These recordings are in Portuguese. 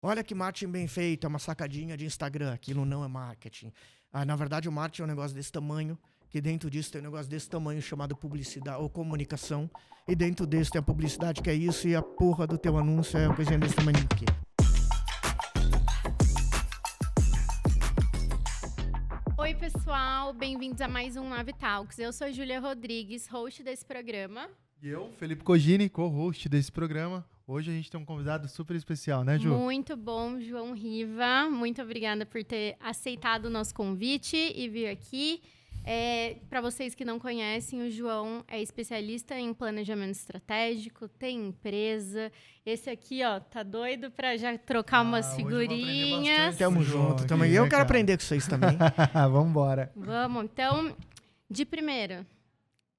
Olha que marketing bem feito, é uma sacadinha de Instagram, aquilo não é marketing. Na verdade, o marketing é um negócio desse tamanho, que dentro disso tem um negócio desse tamanho chamado publicidade ou comunicação, e dentro desse tem a publicidade que é isso, e a porra do teu anúncio é a coisinha desse tamanho aqui. Oi, pessoal, bem-vindos a mais um Nave Talks. Eu sou Júlia Rodrigues, host desse programa. E eu, Felipe Cogini, co-host desse programa. Hoje a gente tem um convidado super especial, né, Ju? Muito bom, João Riva. Muito obrigada por ter aceitado o nosso convite e vir aqui. Para vocês que não conhecem, o João é especialista em planejamento estratégico, tem empresa. Esse aqui, ó, tá doido para já trocar umas figurinhas. Tamo junto também. Eu quero aprender com vocês também. Vambora. Vamos, então, de primeira,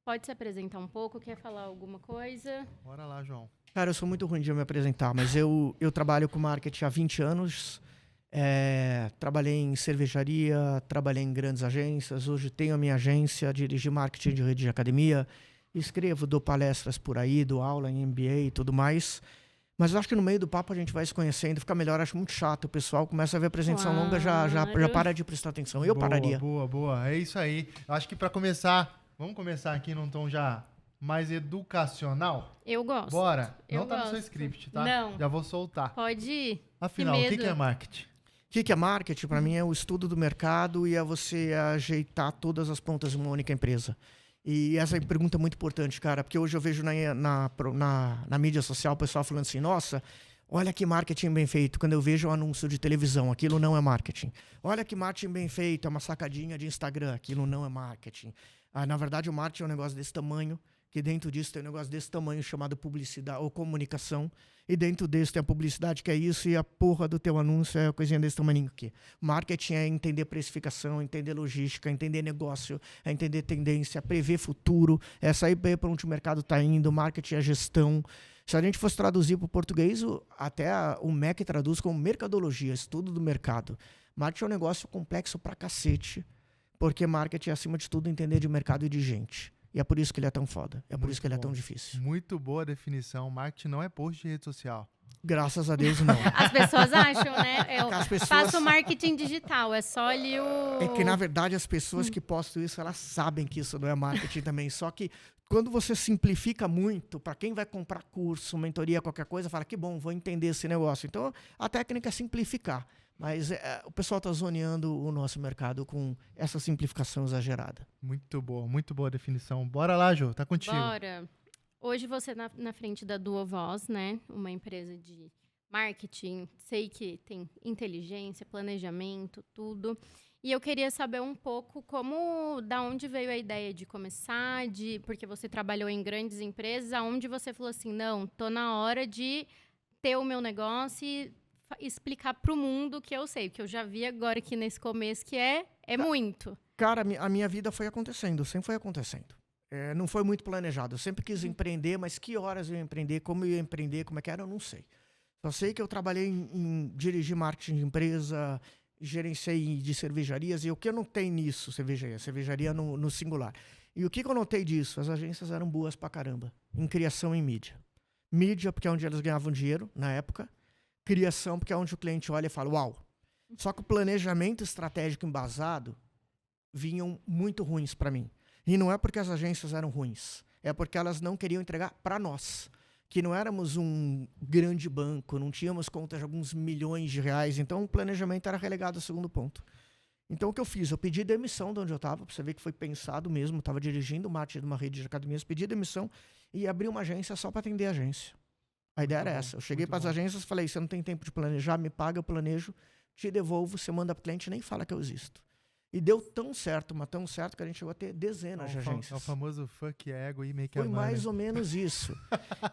pode se apresentar um pouco? Quer falar alguma coisa? Bora lá, João. Cara, eu sou muito ruim de me apresentar, mas eu trabalho com marketing há 20 anos. Trabalhei em cervejaria, trabalhei em grandes agências. Hoje tenho a minha agência, dirigi marketing de rede de academia. Escrevo, dou palestras por aí, dou aula em MBA e tudo mais. Mas eu acho que no meio do papo a gente vai se conhecendo, fica melhor. Acho muito chato. O pessoal começa a ver a apresentação longa, já para de prestar atenção. Eu pararia. Boa. É isso aí. Eu acho que para começar, vamos começar aqui num tom já mais educacional? Eu gosto. Bora. Eu Não tá no seu gosto. script, tá? Não. Já vou soltar. Pode ir. Afinal, o que é marketing? O que é marketing? Para mim é o estudo do mercado e é você ajeitar todas as pontas de uma única empresa. E essa é uma pergunta muito importante, cara, porque hoje eu vejo na mídia social o pessoal falando assim, nossa, olha que marketing bem feito. Quando eu vejo um anúncio de televisão, aquilo não é marketing. Olha que marketing bem feito, é uma sacadinha de Instagram, aquilo não é marketing. Na verdade, o marketing é um negócio desse tamanho, que dentro disso tem um negócio desse tamanho chamado publicidade ou comunicação, e dentro desse tem a publicidade que é isso, e a porra do teu anúncio é a coisinha desse tamanho aqui. Marketing é entender precificação, entender logística, entender negócio, é entender tendência, prever futuro, é saber para onde o mercado está indo. Marketing é gestão. Se a gente fosse traduzir para o português, até o MEC traduz como mercadologia, estudo do mercado. Marketing é um negócio complexo pra cacete, porque marketing é, acima de tudo, entender de mercado e de gente. E é por isso que ele é tão foda. É por isso que ele é tão difícil. Muito boa definição. Marketing não é post de rede social. Graças a Deus, não. As pessoas acham, né? As pessoas... faço marketing digital, é só ali o... É que, na verdade, as pessoas que postam isso, elas sabem que isso não é marketing também. Só que quando você simplifica muito, para quem vai comprar curso, mentoria, qualquer coisa, fala que bom, vou entender esse negócio. Então, a técnica é simplificar. Mas o pessoal está zoneando o nosso mercado com essa simplificação exagerada. Muito boa definição. Bora lá, Ju, tá contigo. Bora. Hoje você na frente da Duovoz, né? Uma empresa de marketing. Sei que tem inteligência, planejamento, tudo. E eu queria saber um pouco da onde veio a ideia de começar, porque você trabalhou em grandes empresas, aonde você falou assim, não, tô na hora de ter o meu negócio e explicar pro mundo que eu sei, que eu já vi agora aqui nesse começo, que é muito. Cara, a minha vida foi acontecendo, sempre foi acontecendo. Não foi muito planejado. Eu sempre quis empreender, mas que horas eu ia empreender, como eu ia empreender, como é que era, eu não sei. Só sei que eu trabalhei em dirigir marketing de empresa, gerenciei de cervejarias, e o que eu notei nisso, cervejaria no singular. E o que eu notei disso? As agências eram boas pra caramba, em criação e mídia. Mídia, porque é onde elas ganhavam dinheiro, na época. Criação, porque é onde o cliente olha e fala, uau. Só que o planejamento estratégico embasado vinham muito ruins para mim. E não é porque as agências eram ruins, é porque elas não queriam entregar para nós, que não éramos um grande banco, não tínhamos contas de alguns milhões de reais, então o planejamento era relegado ao segundo ponto. Então o que eu fiz? Eu pedi demissão de onde eu estava, para você ver que foi pensado mesmo, estava dirigindo o marketing de uma rede de academias, pedi demissão e abri uma agência só para atender a agência. A ideia era essa. Eu cheguei para as agências e falei, você não tem tempo de planejar, me paga, eu planejo, te devolvo, você manda para o cliente e nem fala que eu existo. E deu tão certo, mas tão certo, que a gente chegou a ter dezenas de agências. É o famoso fuck ego e make Foi mais ou menos isso.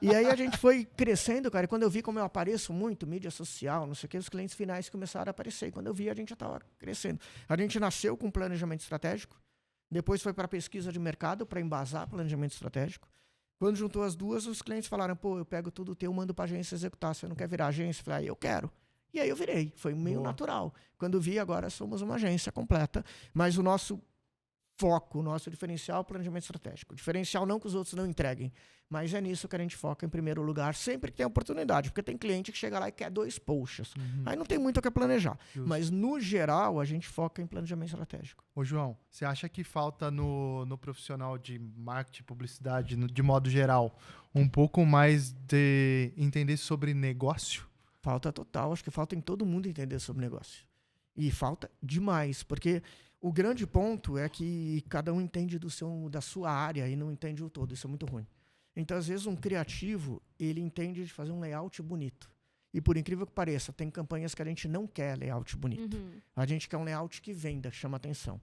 E aí a gente foi crescendo, cara, e quando eu vi como eu apareço muito, mídia social, não sei o que, os clientes finais começaram a aparecer. E quando eu vi, a gente já estava crescendo. A gente nasceu com planejamento estratégico, depois foi para pesquisa de mercado, para embasar planejamento estratégico. Quando juntou as duas, os clientes falaram, pô, eu pego tudo teu, mando pra agência executar, você não quer virar agência? Eu falei, eu quero. E aí eu virei, foi meio natural. Quando vi, agora somos uma agência completa, mas o nosso foco, o nosso diferencial é o planejamento estratégico. O diferencial não que os outros não entreguem, mas é nisso que a gente foca em primeiro lugar, sempre que tem oportunidade, porque tem cliente que chega lá e quer 2 posts. Aí não tem muito o que planejar. Justo. Mas, no geral, a gente foca em planejamento estratégico. Ô, João, você acha que falta no profissional de marketing, publicidade, de modo geral, um pouco mais de entender sobre negócio? Falta total, acho que falta em todo mundo entender sobre negócio. E falta demais, porque o grande ponto é que cada um entende da sua área e não entende o todo. Isso é muito ruim. Então, às vezes, um criativo, ele entende de fazer um layout bonito. E, por incrível que pareça, tem campanhas que a gente não quer layout bonito. A gente quer um layout que venda, que chama atenção.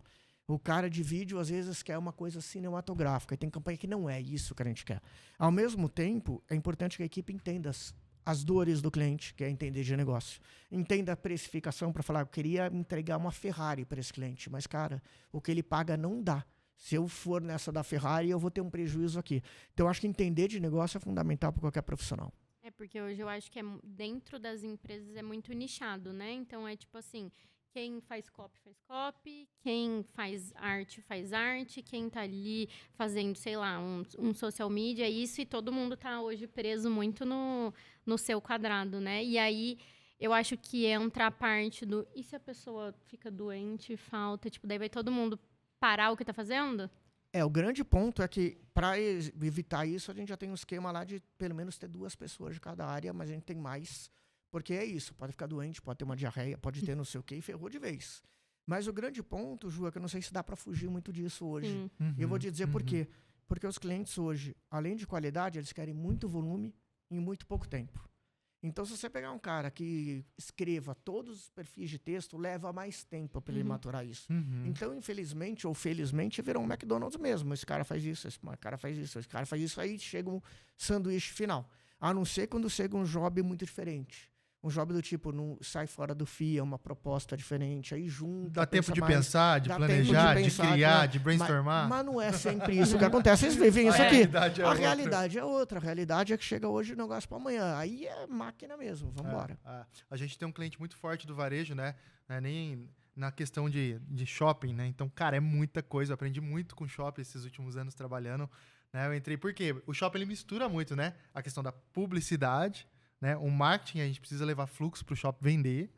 O cara de vídeo, às vezes, quer uma coisa cinematográfica. E tem campanha que não é isso que a gente quer. Ao mesmo tempo, é importante que a equipe entenda as dores do cliente, que é entender de negócio. Entenda a precificação para falar, eu queria entregar uma Ferrari para esse cliente, mas, cara, o que ele paga não dá. Se eu for nessa da Ferrari, eu vou ter um prejuízo aqui. Então, eu acho que entender de negócio é fundamental para qualquer profissional. É porque hoje eu acho que dentro das empresas é muito nichado, né? Então, é tipo assim, quem faz copy, quem faz arte, quem tá ali fazendo, sei lá, um social media, isso, e todo mundo tá hoje preso muito no seu quadrado, né? E aí, eu acho que entra a parte do... E se a pessoa fica doente, falta, tipo, daí vai todo mundo parar o que tá fazendo? O grande ponto é que, para evitar isso, a gente já tem um esquema lá de, pelo menos, ter 2 pessoas de cada área, mas a gente tem mais... Porque é isso, pode ficar doente, pode ter uma diarreia, pode ter não sei o quê, e ferrou de vez. Mas o grande ponto, Ju, é que eu não sei se dá para fugir muito disso hoje. E eu vou te dizer por quê. Porque os clientes hoje, além de qualidade, eles querem muito volume em muito pouco tempo. Então, se você pegar um cara que escreva todos os perfis de texto, leva mais tempo para ele maturar isso. Então, infelizmente ou felizmente, virou um McDonald's mesmo. Esse cara faz isso, esse cara faz isso, esse cara faz isso, aí chega um sanduíche final. A não ser quando chega um job muito diferente. Um job do tipo, não sai fora do FIA, uma proposta diferente, aí junta. Dá tempo de mais, pensar, de planejar, de criar, de brainstormar. Mas não é sempre isso que acontece. Vocês vivem isso aqui. A realidade é outra. A realidade é que chega hoje o negócio para amanhã. Aí é máquina mesmo, vamos embora. A gente tem um cliente muito forte do varejo, né? Nem na questão de shopping, né? Então, cara, é muita coisa. Eu aprendi muito com shopping esses últimos anos trabalhando. Né? Eu entrei, por quê? O shopping ele mistura muito, né? A questão da publicidade, né? O marketing, a gente precisa levar fluxo pro shopping vender.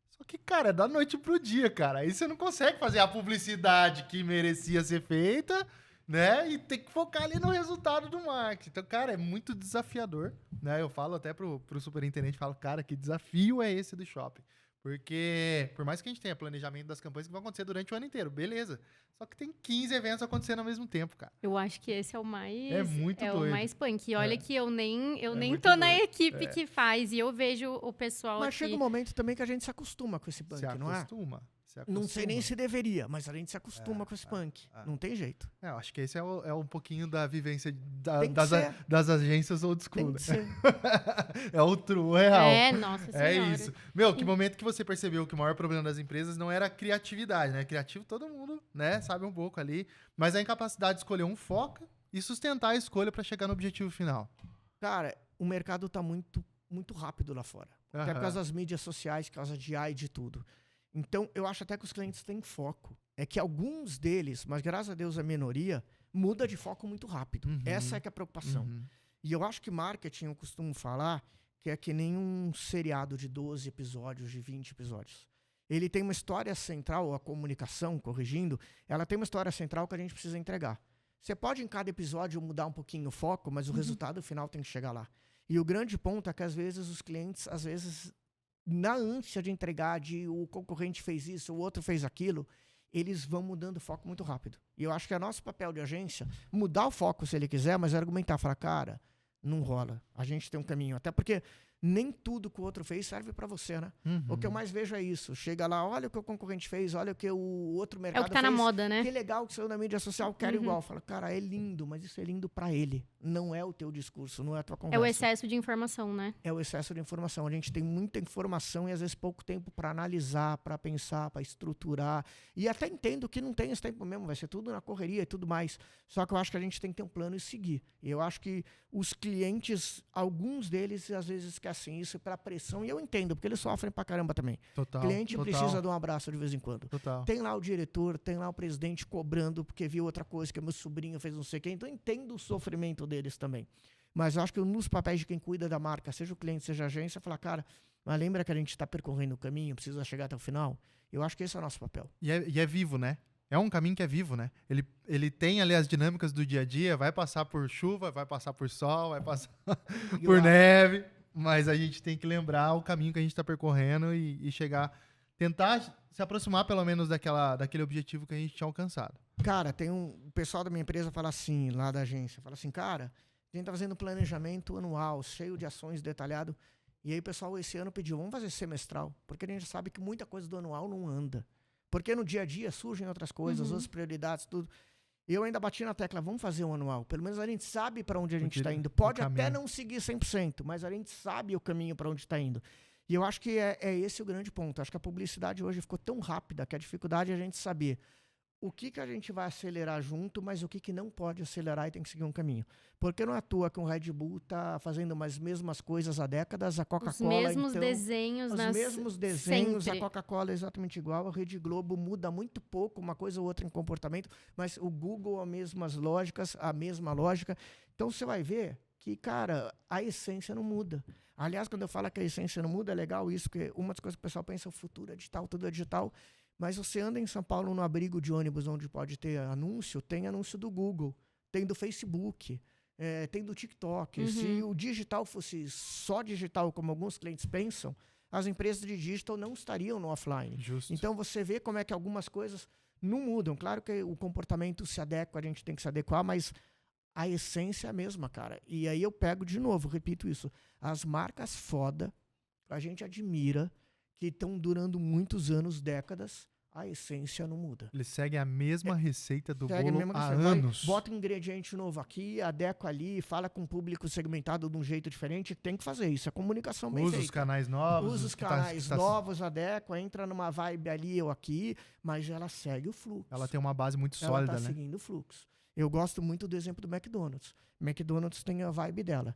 Só que, cara, é da noite pro dia, cara. Aí você não consegue fazer a publicidade que merecia ser feita, né? E tem que focar ali no resultado do marketing. Então, cara, é muito desafiador, né? Eu falo até pro superintendente, falo, cara, que desafio é esse do shopping? Porque, por mais que a gente tenha planejamento das campanhas que vão acontecer durante o ano inteiro, beleza. Só que tem 15 eventos acontecendo ao mesmo tempo, cara. Eu acho que esse é o mais... É muito doido. O mais punk. E olha que eu nem tô na equipe que faz. E eu vejo o pessoal Mas chega um momento também que a gente se acostuma com esse punk, não é? Se acostuma. Não sei nem se deveria, mas a gente se acostuma com esse punk. Não tem jeito. Eu acho que esse é um pouquinho da vivência das agências old school. Tem que ser. É o true real. Nossa senhora. É isso. Meu, que momento que você percebeu que o maior problema das empresas não era a criatividade, né? Criativo todo mundo, né? Sabe um pouco ali. Mas a incapacidade de escolher um foco e sustentar a escolha para chegar no objetivo final. Cara, o mercado tá muito, muito rápido lá fora. Até por causa das mídias sociais, por causa de AI e de tudo. Então, eu acho até que os clientes têm foco. É que alguns deles, mas graças a Deus a minoria, muda de foco muito rápido. Essa é que é a preocupação. E eu acho que marketing, eu costumo falar, que é que nem um seriado de 12 episódios, de 20 episódios. Ele tem uma história central, a comunicação, corrigindo, ela tem uma história central que a gente precisa entregar. Você pode, em cada episódio, mudar um pouquinho o foco, mas o resultado final tem que chegar lá. E o grande ponto é que, às vezes, os clientes, na ânsia de entregar, o concorrente fez isso, o outro fez aquilo, eles vão mudando o foco muito rápido. E eu acho que é nosso papel de agência mudar o foco se ele quiser, mas argumentar, falar, cara, não rola. A gente tem um caminho. Até porque nem tudo que o outro fez serve para você, né? O que eu mais vejo é isso. Chega lá, olha o que o concorrente fez, olha o que o outro mercado fez. É o que tá na moda, né? Que legal que saiu na mídia social, quero igual. Fala, cara, é lindo, mas isso é lindo para ele. Não é o teu discurso, não é a tua conversa. É o excesso de informação, né? É o excesso de informação. A gente tem muita informação e às vezes pouco tempo para analisar, para pensar, para estruturar. E até entendo que não tem esse tempo mesmo, vai ser tudo na correria e tudo mais. Só que eu acho que a gente tem que ter um plano e seguir. E eu acho que os clientes, alguns deles, às vezes querem esquecem isso pela pressão, e eu entendo, porque eles sofrem pra caramba também. Total. O cliente precisa de um abraço de vez em quando. Total. Tem lá o diretor, tem lá o presidente cobrando porque viu outra coisa, que meu sobrinho fez não sei o quê. Então eu entendo o sofrimento deles também. Mas eu acho que nos papéis de quem cuida da marca, seja o cliente, seja a agência, falar, cara, mas lembra que a gente está percorrendo o caminho, precisa chegar até o final? Eu acho que esse é o nosso papel. E é vivo, né? É um caminho que é vivo, né? Ele tem ali as dinâmicas do dia a dia, vai passar por chuva, vai passar por sol, vai passar por neve, mas a gente tem que lembrar o caminho que a gente está percorrendo e chegar, tentar se aproximar pelo menos daquele objetivo que a gente tinha alcançado. Cara, o pessoal da minha empresa fala assim, lá da agência, fala assim, cara, a gente tá fazendo planejamento anual, cheio de ações detalhado, e aí o pessoal esse ano pediu, vamos fazer semestral, porque a gente sabe que muita coisa do anual não anda. Porque no dia a dia surgem outras coisas, outras prioridades, tudo. Eu ainda bati na tecla, vamos fazer um anual. Pelo menos a gente sabe para onde a gente está indo. Pode até não seguir 100%, mas a gente sabe o caminho para onde está indo. E eu acho que é esse o grande ponto. Acho que a publicidade hoje ficou tão rápida que a dificuldade é a gente saber o que a gente vai acelerar junto, mas o que não pode acelerar e tem que seguir um caminho. Porque não é à toa que o Red Bull está fazendo as mesmas coisas há décadas, a Coca-Cola, Os mesmos desenhos. Os mesmos desenhos, sempre. a Coca-Cola é exatamente igual, a Rede Globo muda muito pouco, uma coisa ou outra em comportamento, mas o Google, a mesma lógica. Então você vai ver que, cara, a essência não muda. Aliás, quando eu falo que a essência não muda, é legal isso, porque uma das coisas que o pessoal pensa, o futuro é digital, tudo é digital. Mas você anda em São Paulo no abrigo de ônibus onde pode ter anúncio, tem anúncio do Google, tem do Facebook, tem do TikTok. Se o digital fosse só digital, como alguns clientes pensam, as empresas de digital não estariam no offline. Justo. Então você vê como é que algumas coisas não mudam. Claro que o comportamento se adequa, a gente tem que se adequar, mas a essência é a mesma, cara. E aí eu pego de novo, repito isso. As marcas foda, a gente admira, que estão durando muitos anos, décadas, a essência não muda. Eles seguem a mesma receita do Segue a bolo mesma há receita. anos. Bota um ingrediente novo aqui, adequa ali, fala com o público segmentado de um jeito diferente. Tem que fazer isso, é comunicação bem Usa feita. os canais novos. Usa os canais novos, adequa, entra numa vibe ali ou aqui, mas ela segue o fluxo. Ela tem uma base muito Ela sólida, tá né? seguindo o fluxo. Eu gosto muito do exemplo do McDonald's. McDonald's tem a vibe dela.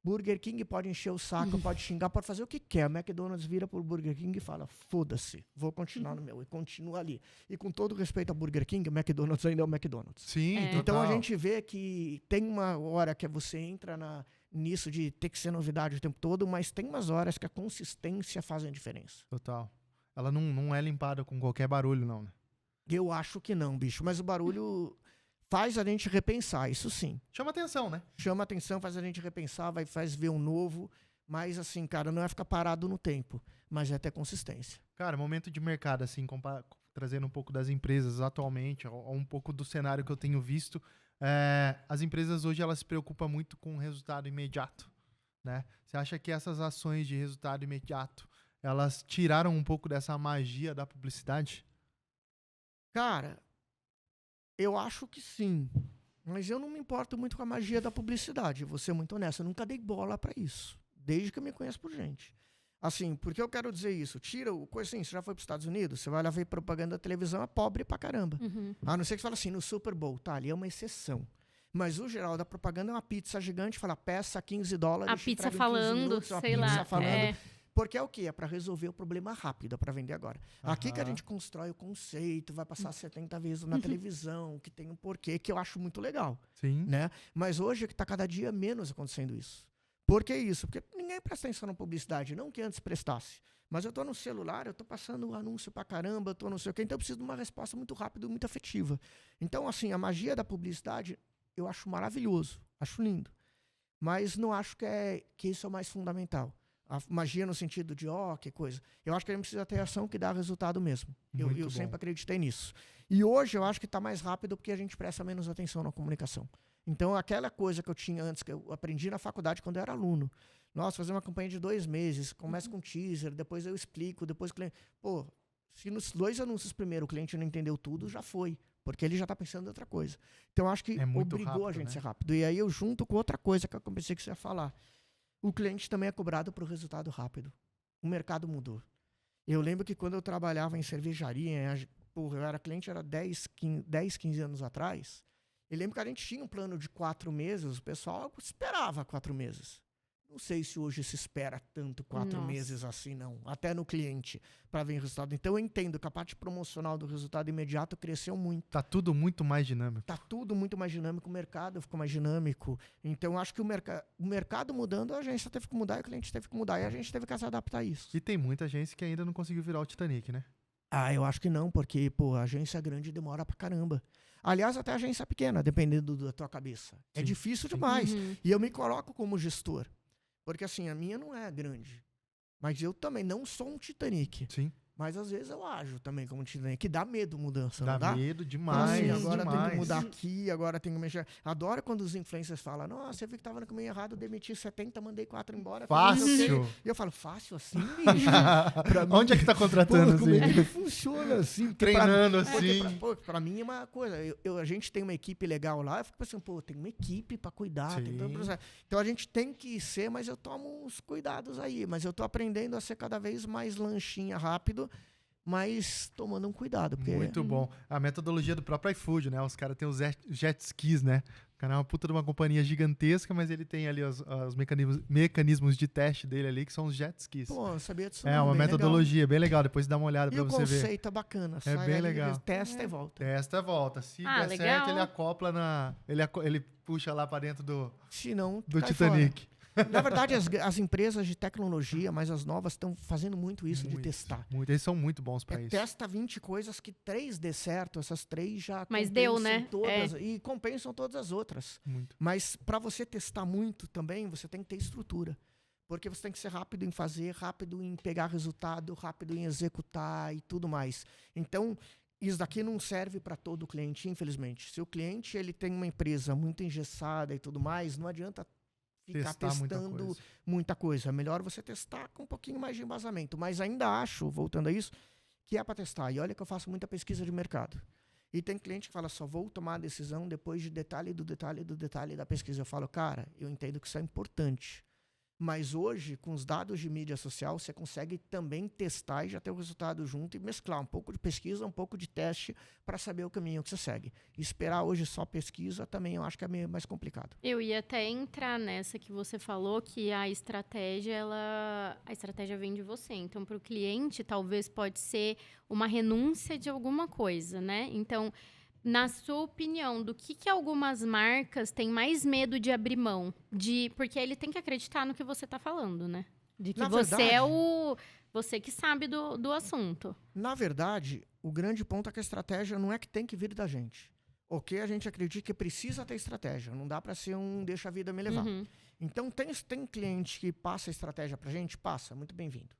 Burger King pode encher o saco, pode xingar, pode fazer o que quer. O McDonald's vira pro Burger King e fala, foda-se, vou continuar no meu. E continua ali. E com todo respeito ao Burger King, o McDonald's ainda é o McDonald's. Sim, total. Então a gente vê que tem uma hora que você entra nisso de ter que ser novidade o tempo todo, mas tem umas horas que a consistência faz a diferença. Total. Ela não é limpada com qualquer barulho, não, né? Eu acho que não, bicho. Mas o barulho faz a gente repensar, isso sim. Chama atenção, né? Chama atenção, faz a gente repensar, faz ver um novo. Mas assim, cara, não é ficar parado no tempo, mas é ter consistência. Cara, momento de mercado, assim, trazendo um pouco das empresas atualmente, ou um pouco do cenário que eu tenho visto. As empresas hoje, elas se preocupam muito com o resultado imediato, né? Você acha que essas ações de resultado imediato, elas tiraram um pouco dessa magia da publicidade? Cara, eu acho que sim. Mas eu não me importo muito com a magia da publicidade, vou ser muito honesto. Eu nunca dei bola pra isso, desde que eu me conheço por gente. Assim, por que eu quero dizer isso? Tira o coisa assim, você já foi para os Estados Unidos, você vai lá ver propaganda da televisão, é pobre pra caramba. A não ser que você fale assim, no Super Bowl, tá, ali é uma exceção. Mas o geral da propaganda é uma pizza gigante, fala, peça $15. A pizza falando, sei lá. Porque é o quê? É para resolver o problema rápido, é para vender agora. Aqui que a gente constrói o conceito, vai passar 70 vezes na televisão, que tem um porquê, que eu acho muito legal. Sim. Né? Mas hoje é que está cada dia menos acontecendo isso. Por que isso? Porque ninguém presta atenção na publicidade, não que antes prestasse. Mas eu estou no celular, eu estou passando um anúncio pra caramba, eu estou não sei o quê, então eu preciso de uma resposta muito rápida, muito afetiva. Então, assim, a magia da publicidade eu acho maravilhoso, acho lindo. Mas não acho que isso é o mais fundamental. A magia no sentido de, que coisa. Eu acho que a gente precisa ter ação que dá resultado mesmo. Eu sempre acreditei nisso. E hoje eu acho que está mais rápido porque a gente presta menos atenção na comunicação. Então, aquela coisa que eu tinha antes, que eu aprendi na faculdade quando eu era aluno. Nossa, fazer uma campanha de 2 meses, começa com teaser, depois eu explico, depois o cliente... Pô, se nos 2 anúncios primeiro o cliente não entendeu tudo, já foi. Porque ele já está pensando em outra coisa. Então, acho que obrigou rápido, a gente a ser rápido. E aí eu junto com outra coisa que eu pensei que você ia falar. O cliente também é cobrado para o resultado rápido. O mercado mudou. Eu lembro que quando eu trabalhava em cervejaria, eu era cliente, era 10, 15 anos atrás. Eu lembro que a gente tinha um plano de 4 meses, o pessoal esperava 4 meses. Não sei se hoje se espera tanto 4 Nossa. meses assim, não. Até no cliente, para ver resultado. Então, eu entendo que a parte promocional do resultado imediato cresceu muito. Tá tudo muito mais dinâmico. Tá tudo muito mais dinâmico, o mercado ficou mais dinâmico. Então, acho que o mercado mudando, a agência teve que mudar, e o cliente teve que mudar, e a gente teve que se adaptar a isso. E tem muita agência que ainda não conseguiu virar o Titanic, né? Ah, eu acho que não, porque, pô, a agência grande demora pra caramba. Aliás, até a agência pequena, dependendo da tua cabeça. É Sim, difícil sim. demais. Uhum. E eu me coloco como gestor. Porque, assim, a minha não é grande. Mas eu também não sou um Titanic. Sim. Mas às vezes eu ajo também como Titanic. Que dá medo mudança, Dá não dá? medo Então, demais. assim, agora tem demais. que mudar aqui, agora tem que mexer. Adoro quando os influencers falam, nossa, eu vi que tava no caminho errado, demiti 70, mandei 4 embora. fiz não sei o quê." Fácil. E eu falo, fácil assim, bicho? Pra mim, Onde é que tá contratando pô, como é assim? que funciona assim? Porque pra- Treinando porque assim. pra mim é uma coisa. A gente tem uma equipe legal lá, eu fico pensando, pô, tem uma equipe pra cuidar, tem todo um Sim. processo. Então a gente tem que ser, mas eu tomo uns cuidados aí. Mas eu tô aprendendo a ser cada vez mais lanchinha rápido, mas tomando um cuidado. Porque Muito bom. A metodologia do próprio iFood, né? Os caras têm os jet skis, né? O cara é uma puta de uma companhia gigantesca, mas ele tem ali os mecanismos de teste dele ali, que são os jet skis. Pô, eu sabia disso. É não, uma bem metodologia bem legal. Depois dá uma olhada legal. pra E o você ver. conceito é bacana. É sai bem ali, legal. testa e volta. Testa, volta. Se Ah, der legal. certo, ele acopla na... Ele puxa lá pra dentro Se não, do cai Titanic. fora. Na verdade, as empresas de tecnologia, mas as novas, estão fazendo muito isso de Muito, testar. muito. Eles são muito bons pra isso. Testa 20 coisas que 3 dê certo, essas 3 já Mas compensam deu, né? todas e compensam todas as outras. Muito. Mas para você testar muito também, você tem que ter estrutura. Porque você tem que ser rápido em fazer, rápido em pegar resultado, rápido em executar e tudo mais. Então, isso daqui não serve para todo cliente, infelizmente. Se o cliente ele tem uma empresa muito engessada e tudo mais, não adianta ficar Testar muita testando coisa. muita coisa. É melhor você testar com um pouquinho mais de embasamento. Mas ainda acho, voltando a isso, que é para testar. E olha que eu faço muita pesquisa de mercado. E tem cliente que fala, só vou tomar a decisão depois de detalhe do detalhe do detalhe da pesquisa. Eu falo, cara, eu entendo que isso é importante. Mas hoje, com os dados de mídia social, você consegue também testar e já ter o resultado junto e mesclar um pouco de pesquisa, um pouco de teste para saber o caminho que você segue. Esperar hoje só pesquisa também eu acho que é meio mais complicado. Eu ia até entrar nessa que você falou, que a estratégia vem de você. Então, para o cliente, talvez pode ser uma renúncia de alguma coisa, né? Então, na sua opinião, do que algumas marcas têm mais medo de abrir mão? Porque ele tem que acreditar no que você está falando, né? De que Na você verdade- é você que sabe do assunto. Na verdade, o grande ponto é que a estratégia não é que tem que vir da gente. Ok, a gente acredita que precisa ter estratégia. Não dá para ser um deixa a vida me levar. Uhum. Então, tem cliente que passa a estratégia pra gente? Passa, muito bem-vindo.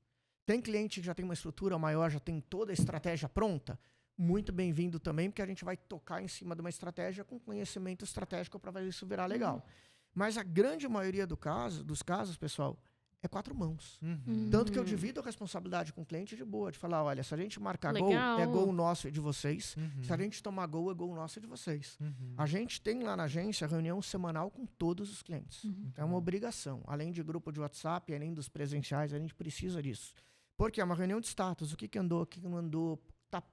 Tem cliente que já tem uma estrutura maior, já tem toda a estratégia pronta? Muito bem-vindo também, porque a gente vai tocar em cima de uma estratégia com conhecimento estratégico para fazer isso virar legal. Mas a grande maioria dos casos, pessoal, é 4 mãos. Uhum. Tanto que eu divido a responsabilidade com o cliente de boa, de falar, olha, se a gente marcar Legal. gol, é gol nosso e de vocês. Uhum. Se a gente tomar gol, é gol nosso e de vocês. Uhum. A gente tem lá na agência reunião semanal com todos os clientes. É uma obrigação. Além de grupo de WhatsApp, além dos presenciais, a gente precisa disso. Porque é uma reunião de status. O que andou, o que não andou,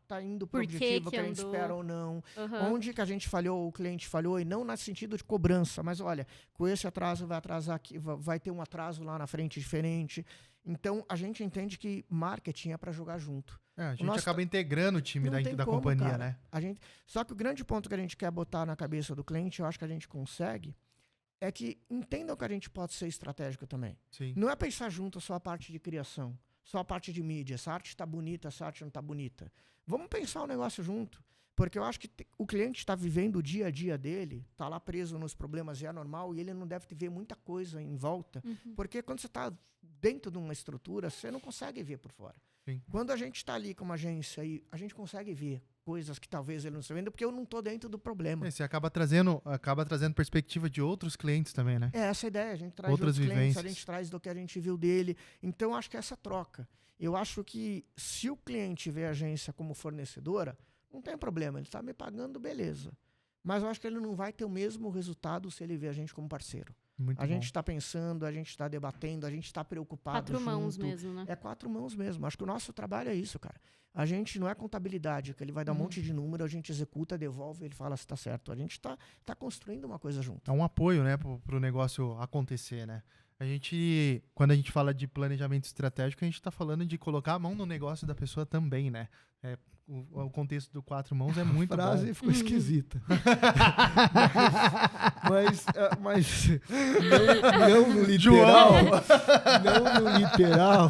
tá indo pro Por que objetivo que que a gente andou? espera ou não. Uhum. Onde que a gente falhou, o cliente falhou, e não no sentido de cobrança, mas olha, com esse atraso vai atrasar aqui, vai ter um atraso lá na frente diferente. Então, a gente entende que marketing é para jogar junto. É, a gente nosso acaba integrando o time Não da, tem da como, companhia, cara. né? Só que o grande ponto que a gente quer botar na cabeça do cliente, eu acho que a gente consegue, é que entendam que a gente pode ser estratégico também. Sim. Não é pensar junto só a parte de criação, só a parte de mídia. Essa arte está bonita, essa arte não está bonita. Vamos pensar o negócio junto. Porque eu acho que o cliente está vivendo o dia a dia dele, está lá preso nos problemas e é normal, e ele não deve ver muita coisa em volta. Porque quando você está dentro de uma estrutura, você não consegue ver por fora. Sim. Quando a gente está ali como agência, a gente consegue ver coisas que talvez ele não esteja vendo, porque eu não estou dentro do problema. É, você acaba trazendo perspectiva de outros clientes também, né? É essa a ideia, a gente traz Outras de outros clientes, a vivências. gente traz do que a gente viu dele. Então, acho que é essa troca. Eu acho que se o cliente vê a agência como fornecedora, não tem problema, ele está me pagando, beleza. Mas eu acho que ele não vai ter o mesmo resultado se ele vê a gente como parceiro. Muito A bom. gente está pensando, a gente está debatendo, a gente está preocupado 4 mãos junto. mesmo, né? É 4 mãos mesmo. Acho que o nosso trabalho é isso, cara. A gente não é contabilidade, que ele vai dar um monte de número, a gente executa, devolve, ele fala se está certo. A gente tá construindo uma coisa junto. É um apoio, né, pro negócio acontecer, né? quando a gente fala de planejamento estratégico, a gente está falando de colocar a mão no negócio da pessoa também, né? O contexto do 4 mãos é muito A frase bom. ficou esquisita. mas não no literal. Não no literal.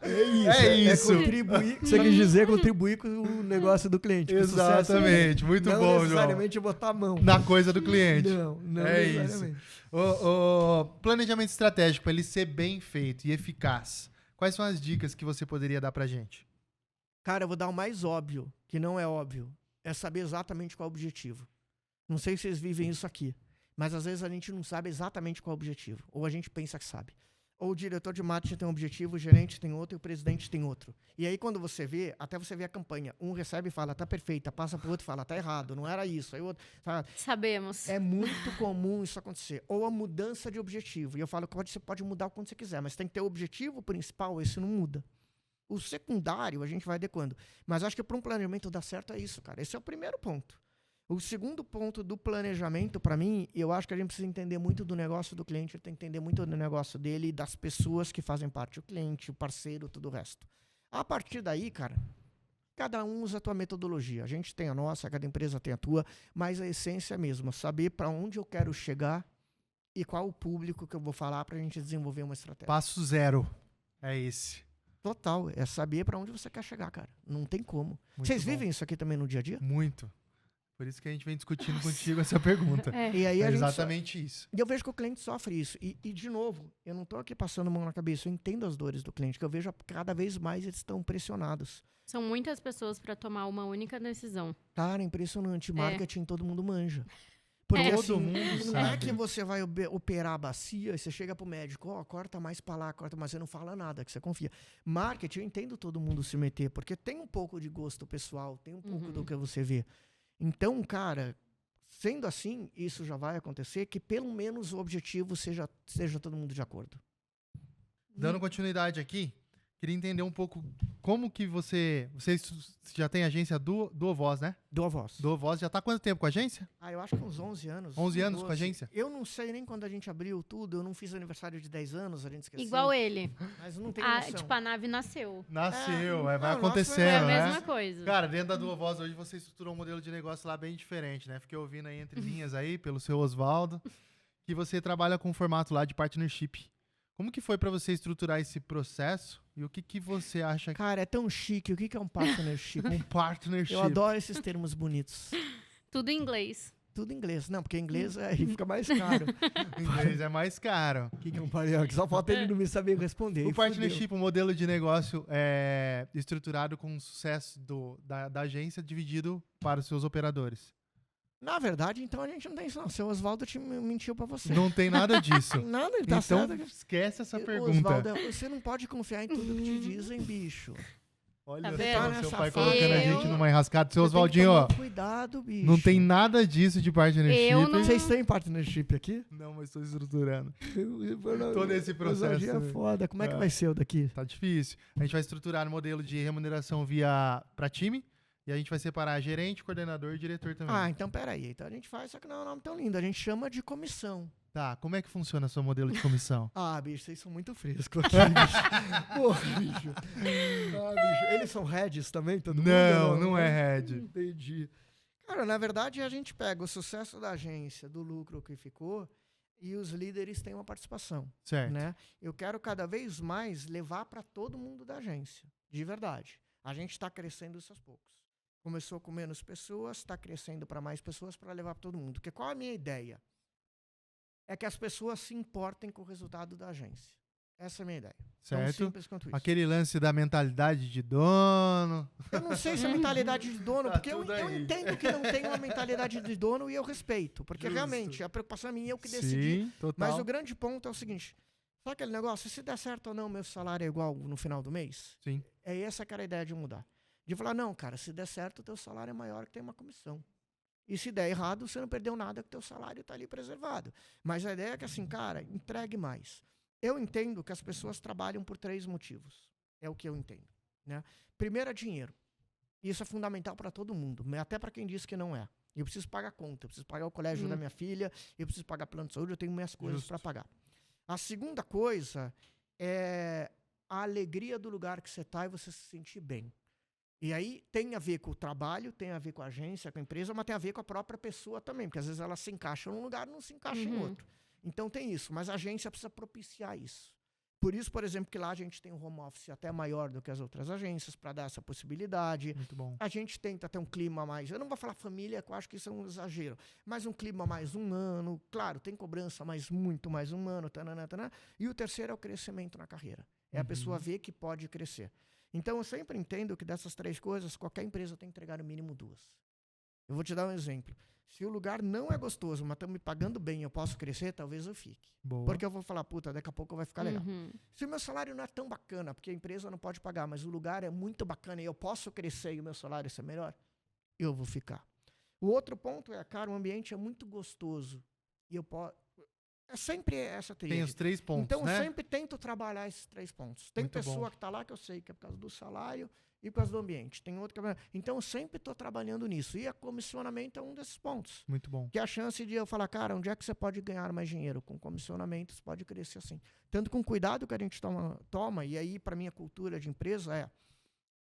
É isso. Contribuir. Você quis dizer contribuir com o negócio do cliente. Exatamente. Muito não bom, João. necessariamente botar a mão. Na coisa do cliente. Não é necessariamente. Isso. O planejamento estratégico, para ele ser bem feito e eficaz, quais são as dicas que você poderia dar pra gente? Cara, eu vou dar o mais óbvio, que não é óbvio. É saber exatamente qual é o objetivo. Não sei se vocês vivem isso aqui, mas às vezes a gente não sabe exatamente qual é o objetivo. Ou a gente pensa que sabe. Ou o diretor de marketing tem um objetivo, o gerente tem outro e o presidente tem outro. E aí quando você vê, até você vê a campanha, um recebe e fala, tá perfeita, passa pro outro e fala, tá errado, não era isso. Aí o outro fala, Sabemos. é muito comum isso acontecer. Ou a mudança de objetivo. E eu falo que você pode mudar o quanto você quiser, mas tem que ter o objetivo principal, esse não muda. O secundário a gente vai adequando. Mas acho que para um planejamento dar certo é isso, cara. Esse é o primeiro ponto. O segundo ponto do planejamento, para mim, eu acho que a gente precisa entender muito do negócio do cliente, tem que entender muito do negócio dele e das pessoas que fazem parte, o cliente, o parceiro, tudo o resto. A partir daí, cara, cada um usa a tua metodologia. A gente tem a nossa, cada empresa tem a tua, mas a essência é a mesma, saber para onde eu quero chegar e qual o público que eu vou falar para a gente desenvolver uma estratégia. Passo 0 é esse. Total, é saber para onde você quer chegar, cara. Não tem como. Vocês vivem isso aqui também no dia a dia? Muito. Por isso que a gente vem discutindo contigo essa pergunta. E aí é exatamente isso. E eu vejo que o cliente sofre isso. E, de novo, eu não estou aqui passando mão na cabeça, eu entendo as dores do cliente, que eu vejo cada vez mais eles estão pressionados. São muitas pessoas para tomar uma única decisão. Cara, impressionante. Marketing todo mundo manja. Porque Todo assim, mundo não sabe. é que você vai operar a bacia e você chega pro médico, corta mais pra lá, corta mais, você não fala nada, que você confia. Marketing, eu entendo todo mundo se meter, porque tem um pouco de gosto pessoal, tem um pouco do que você vê. Então, cara, sendo assim, isso já vai acontecer, que pelo menos o objetivo seja todo mundo de acordo. Dando continuidade aqui, queria entender um pouco como que você já tem agência do Voz, né? Do Voz. Do Voz, já tá há quanto tempo com a agência? Eu acho que uns 11 anos. 11 anos 12. com a agência? Eu não sei nem quando a gente abriu tudo, eu não fiz aniversário de 10 anos, a gente esqueceu. Igual ele. Mas não tem noção. Tipo, a nave nasceu. Nasceu, vai não, acontecendo, É a né? mesma coisa. Cara, dentro da Duo Voz hoje você estruturou um modelo de negócio lá bem diferente, né? Fiquei ouvindo aí entre linhas aí, pelo seu Oswaldo, que você trabalha com um formato lá de partnership. Como que foi pra você estruturar esse processo e o que você acha que... Cara, é tão chique. O que é um partnership? Um partnership. Eu adoro esses termos bonitos. Tudo em inglês. Tudo em inglês. Não, porque em inglês aí fica mais caro. Em inglês é mais caro. O que é um partnership? Só falta ele não me saber responder. O partnership, um modelo de negócio estruturado com o sucesso da agência dividido para os seus operadores. Na verdade, então a gente não tem isso, não. O seu Oswaldo mentiu pra você. Não tem nada disso. Tem nada, ele tá Então, certo. esquece essa pergunta. Oswaldo, você não pode confiar em tudo que te dizem, bicho. Olha Tá só, vendo? seu pai Nessa colocando a fase. gente numa enrascada. Seu Você tem que Oswaldinho, ó, tomar cuidado, bicho. não tem nada disso de partnership. Eu não- Vocês têm partnership aqui? Não, mas estou estruturando. Todo Todo esse processo, é né? foda. Como é que É. vai ser o daqui? Tá difícil. A gente vai estruturar um modelo de remuneração para time e a gente vai separar gerente, coordenador e diretor também. Então peraí. Então a gente faz, só que não é um nome tão lindo. A gente chama de comissão. Tá, como é que funciona o seu modelo de comissão? Bicho, vocês são muito frescos aqui, bicho. Porra, bicho. Bicho. Eles são heads também, todo mundo? Não é head. Entendi. Cara, na verdade, a gente pega o sucesso da agência, do lucro que ficou, e os líderes têm uma participação, Certo. né? Eu quero cada vez mais levar para todo mundo da agência, de verdade. A gente está crescendo isso aos poucos. Começou com menos pessoas, está crescendo para mais pessoas para levar para todo mundo. Porque qual a minha ideia? É que as pessoas se importem com o resultado da agência. Essa é a minha ideia. Tão Certo. simples quanto isso. Aquele lance da mentalidade de dono. Eu não sei se é mentalidade de dono, Tá porque eu tudo aí. entendo que não tem uma mentalidade de dono e eu respeito. Porque Justo. realmente a preocupação é minha, eu que decidi. Sim, total. Mas o grande ponto é o seguinte: sabe aquele negócio? Se der certo ou não, meu salário é igual no final do mês? Sim. É essa que era a ideia de mudar. De falar, não, cara, se der certo, o teu salário é maior que tem uma comissão. E se der errado, você não perdeu nada, que o teu salário está ali preservado. Mas a ideia é que assim, cara, entregue mais. Eu entendo que as pessoas trabalham por 3 motivos. É o que eu entendo, né? Primeiro é dinheiro. Isso é fundamental para todo mundo, até para quem diz que não é. Eu preciso pagar conta, eu preciso pagar o colégio da minha filha, eu preciso pagar plano de saúde, eu tenho minhas coisas para pagar. A segunda coisa é a alegria do lugar que você está e você se sentir bem. E aí tem a ver com o trabalho, tem a ver com a agência, com a empresa, mas tem a ver com a própria pessoa também, porque às vezes ela se encaixa num lugar e não se encaixa em outro. Então tem isso, mas a agência precisa propiciar isso. Por isso, por exemplo, que lá a gente tem um home office até maior do que as outras agências, para dar essa possibilidade. Muito bom. A gente tenta ter um clima mais... Eu não vou falar família, que eu acho que isso é um exagero. Mas um clima mais humano. Claro, tem cobrança, mas muito mais humano. Tanana, tanana. E o terceiro é o crescimento na carreira. É a pessoa ver que pode crescer. Então, eu sempre entendo que dessas 3 coisas, qualquer empresa tem que entregar no mínimo 2. Eu vou te dar um exemplo. Se o lugar não é gostoso, mas estão me pagando bem, eu posso crescer, talvez eu fique. Boa. Porque eu vou falar, puta, daqui a pouco vai ficar legal. Se o meu salário não é tão bacana, porque a empresa não pode pagar, mas o lugar é muito bacana e eu posso crescer e o meu salário ser melhor, eu vou ficar. O outro ponto é, cara, o ambiente é muito gostoso. E eu posso... É sempre essa tríade. Tem os 3 pontos, então, né? eu sempre tento trabalhar esses 3 pontos. Tem Muito pessoa bom. que está lá que eu sei que é por causa do salário e por causa do ambiente. Tem outro que é... Então, eu sempre estou trabalhando nisso. E a comissionamento é um desses pontos. Muito bom. Que é a chance de eu falar, cara, onde é que você pode ganhar mais dinheiro? Com comissionamento, você pode crescer assim. Tanto com o cuidado que a gente toma e aí, para mim, a cultura de empresa é,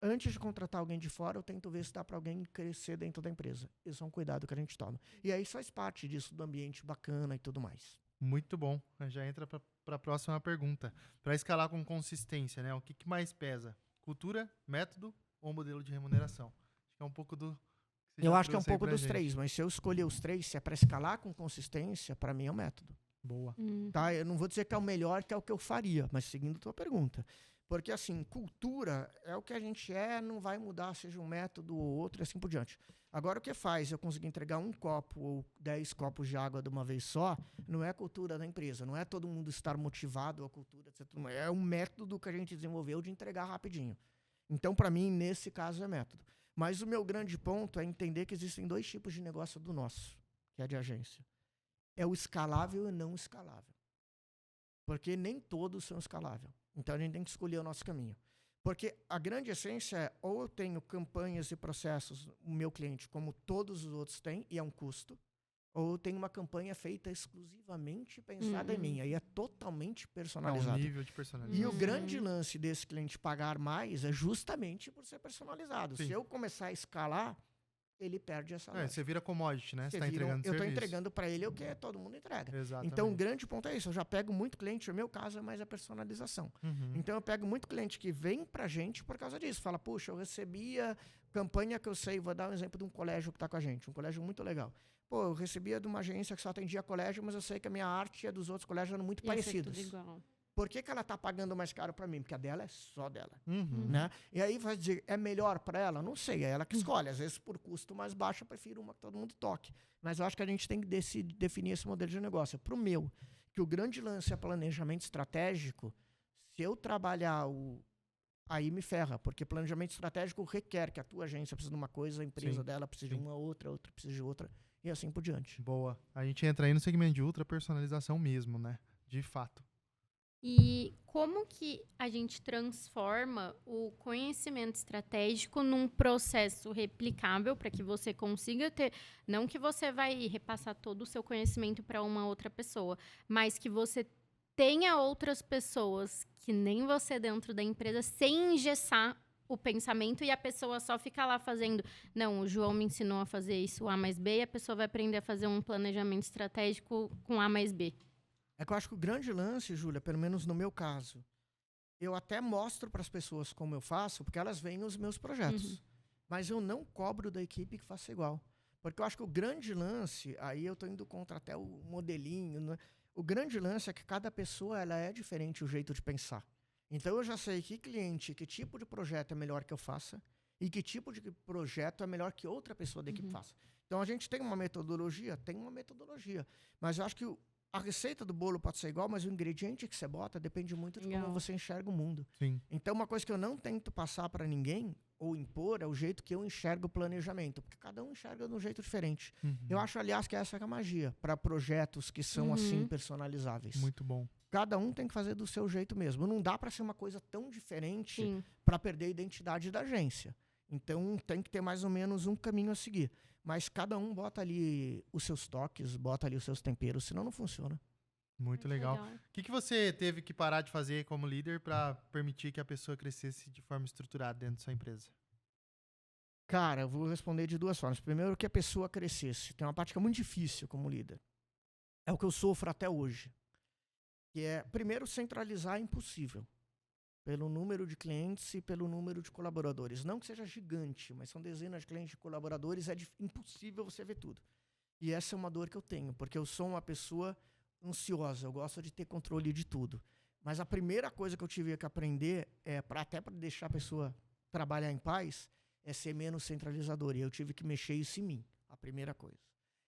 antes de contratar alguém de fora, eu tento ver se dá para alguém crescer dentro da empresa. Esse é um cuidado que a gente toma. E aí faz parte disso, do ambiente bacana e tudo mais. Muito bom. Já entra para a próxima pergunta. Para escalar com consistência, né? O que mais pesa? Cultura, método ou modelo de remuneração? Acho que é um pouco do... que você Eu já acho que é um trouxe aí pouco pra dos gente. 3, mas se eu escolher os 3, se é para escalar com consistência, para mim é o método. Boa. Tá? Eu não vou dizer que é o melhor, que é o que eu faria, mas seguindo a tua pergunta. Porque, assim, cultura é o que a gente é, não vai mudar, seja um método ou outro, e assim por diante. Agora, o que faz eu conseguir entregar 1 copo ou 10 copos de água de uma vez só, não é a cultura da empresa, não é todo mundo estar motivado à cultura, etc. É um método que a gente desenvolveu de entregar rapidinho. Então, para mim, nesse caso, é método. Mas o meu grande ponto é entender que existem 2 tipos de negócio do nosso, que é de agência. É o escalável e não escalável. Porque nem todos são escaláveis. Então, a gente tem que escolher o nosso caminho. Porque a grande essência é, ou eu tenho campanhas e processos, o meu cliente, como todos os outros têm, e é um custo, ou eu tenho uma campanha feita exclusivamente pensada em mim, aí é totalmente É um personalizado. nível de personalidade. E o grande lance desse cliente pagar mais é justamente por ser personalizado. Sim. Se eu começar a escalar, ele perde essa lógica. Você vira commodity, né? Você Você tá vira entregando eu estou serviço. entregando para ele o que todo mundo entrega. Exatamente. Então, o grande ponto é isso. Eu já pego muito cliente, no meu caso é mais a personalização. Então, eu pego muito cliente que vem pra gente por causa disso. Fala, puxa, eu recebia campanha que eu sei, vou dar um exemplo de um colégio que está com a gente, um colégio muito legal. Pô, eu recebia de uma agência que só atendia colégio, mas eu sei que a minha arte e a dos outros colégios eram muito parecidas. Por que ela está pagando mais caro para mim? Porque a dela é só dela. Né? E aí vai dizer, é melhor para ela? Não sei, é ela que escolhe. Às vezes, por custo mais baixo, eu prefiro uma que todo mundo toque. Mas eu acho que a gente tem que definir esse modelo de negócio. Para o meu, que o grande lance é planejamento estratégico, se eu trabalhar aí me ferra, porque planejamento estratégico requer que a tua agência precisa de uma coisa, a empresa dela precisa de uma outra precisa de outra, e assim por diante. Boa. A gente entra aí no segmento de ultra personalização mesmo, né? De fato. E como que a gente transforma o conhecimento estratégico num processo replicável para que você consiga ter, não que você vai repassar todo o seu conhecimento para uma outra pessoa, mas que você tenha outras pessoas que nem você dentro da empresa sem engessar o pensamento e a pessoa só fica lá fazendo, não, o João me ensinou a fazer isso A mais B e a pessoa vai aprender a fazer um planejamento estratégico com A mais B. É que eu acho que o grande lance, Júlia, pelo menos no meu caso, eu até mostro para as pessoas como eu faço, porque elas veem os meus projetos. Mas eu não cobro da equipe que faça igual. Porque eu acho que o grande lance, aí eu estou indo contra até o modelinho, né? O grande lance é que cada pessoa ela é diferente o jeito de pensar. Então eu já sei que cliente, que tipo de projeto é melhor que eu faça e que tipo de projeto é melhor que outra pessoa da equipe faça. Então a gente tem uma metodologia, mas eu acho que a receita do bolo pode ser igual, mas o ingrediente que você bota depende muito de como você enxerga o mundo. Sim. Então, uma coisa que eu não tento passar para ninguém ou impor é o jeito que eu enxergo o planejamento, porque cada um enxerga de um jeito diferente. Eu acho, aliás, que essa é a magia para projetos que são assim personalizáveis. Muito bom. Cada um tem que fazer do seu jeito mesmo. Não dá para ser uma coisa tão diferente para perder a identidade da agência. Então, tem que ter mais ou menos um caminho a seguir. Mas cada um bota ali os seus toques, bota ali os seus temperos, senão não funciona. Muito legal. O que você teve que parar de fazer como líder para permitir que a pessoa crescesse de forma estruturada dentro da sua empresa? Cara, eu vou responder de duas formas. Primeiro, que a pessoa crescesse. Tem uma parte que é muito difícil como líder. É o que eu sofro até hoje. Que é, primeiro, centralizar é impossível. Pelo número de clientes e pelo número de colaboradores. Não que seja gigante, mas são dezenas de clientes e colaboradores, é impossível você ver tudo. E essa é uma dor que eu tenho, porque eu sou uma pessoa ansiosa, eu gosto de ter controle de tudo. Mas a primeira coisa que eu tive que aprender, até para deixar a pessoa trabalhar em paz, é ser menos centralizador. E eu tive que mexer isso em mim, a primeira coisa.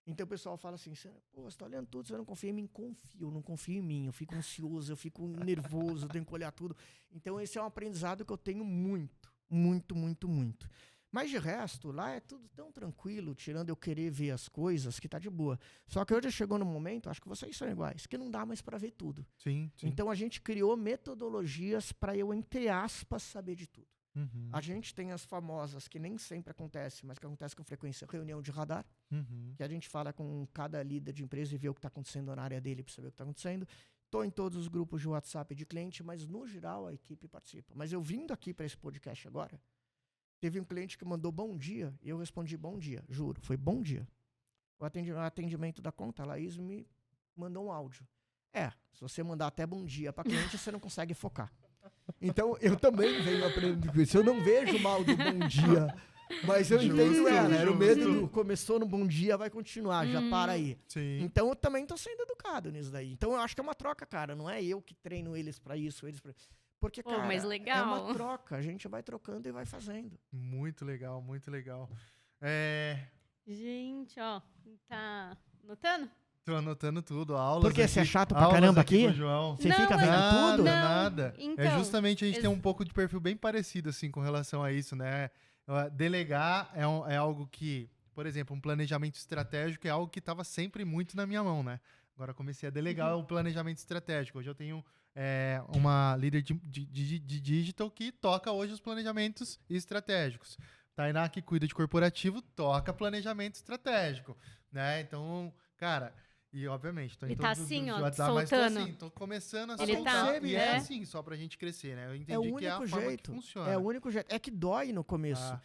Então o pessoal fala assim, pô, você está olhando tudo, você não confia em mim? Confio, eu não confio em mim, eu fico ansioso, eu fico nervoso, eu tenho que olhar tudo. Então esse é um aprendizado que eu tenho muito, muito, muito, muito. Mas de resto, lá é tudo tão tranquilo, tirando eu querer ver as coisas, que tá de boa. Só que hoje chegou no momento, acho que vocês são iguais, que não dá mais para ver tudo. Sim. Então a gente criou metodologias para eu, entre aspas, saber de tudo. Uhum. A gente tem as famosas, que nem sempre acontece, mas que acontece com frequência, reunião de radar, que a gente fala com cada líder de empresa e vê o que está acontecendo na área dele para saber o que está acontecendo. Estou em todos os grupos de WhatsApp de cliente, mas no geral a equipe participa. Mas eu vindo aqui para esse podcast agora, teve um cliente que mandou bom dia e eu respondi bom dia, juro, foi bom dia. O atendimento da conta, a Laís me mandou um áudio. Se você mandar até bom dia para cliente, você não consegue focar. Então, eu também venho aprendendo com isso. Eu não vejo mal do bom dia, mas eu entendo ela. Era o medo do começou no bom dia, vai continuar, já para aí. Sim. Então, eu também tô sendo educado nisso daí. Então, eu acho que é uma troca, cara. Não é eu que treino eles para isso, eles pra... Porque, cara, mas legal. é uma troca. A gente vai trocando e vai fazendo. Muito legal, muito legal. Gente, ó, tá anotando? Tô anotando tudo, aulas. Porque aqui, você é chato pra caramba aqui? João. Você fica vendo tudo? Nada. Então, É justamente a gente tem um pouco de perfil bem parecido, assim, com relação a isso, né? Delegar é algo que, por exemplo, um planejamento estratégico é algo que estava sempre muito na minha mão, né? Agora comecei a delegar o planejamento estratégico. Hoje eu tenho uma líder de digital que toca hoje os planejamentos estratégicos. Tainá, que cuida de corporativo, toca planejamento estratégico, né? Então, cara... E, obviamente, tô em todos os assim, grupos ó, WhatsApp, mas soltando. tô assim, tô começando a Ele soltar. tá, E é assim, só pra gente crescer, né? Eu entendi que é a forma que funciona. É o único jeito. É que dói no começo.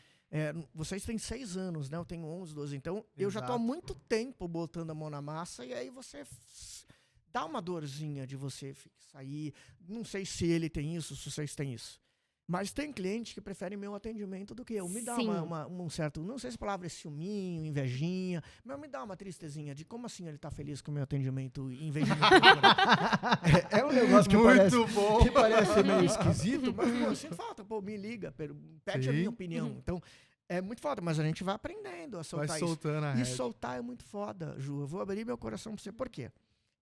Vocês têm 6 anos, né? Eu tenho 11, 12. Então, eu já tô há muito tempo botando a mão na massa e aí você dá uma dorzinha de você sair. Não sei se ele tem isso, se vocês têm isso. Mas tem cliente que prefere meu atendimento do que eu. Me dá um certo, não sei se a palavra é ciúminho, invejinha, mas me dá uma tristezinha de como assim ele tá feliz com o meu atendimento em vez de me é um negócio que parece meio esquisito, mas pô, sem falta, me liga, pede a minha opinião. Então, é muito foda, mas a gente vai aprendendo a soltar vai soltando isso. E soltar é muito foda, Ju. Eu vou abrir meu coração pra você. Por quê?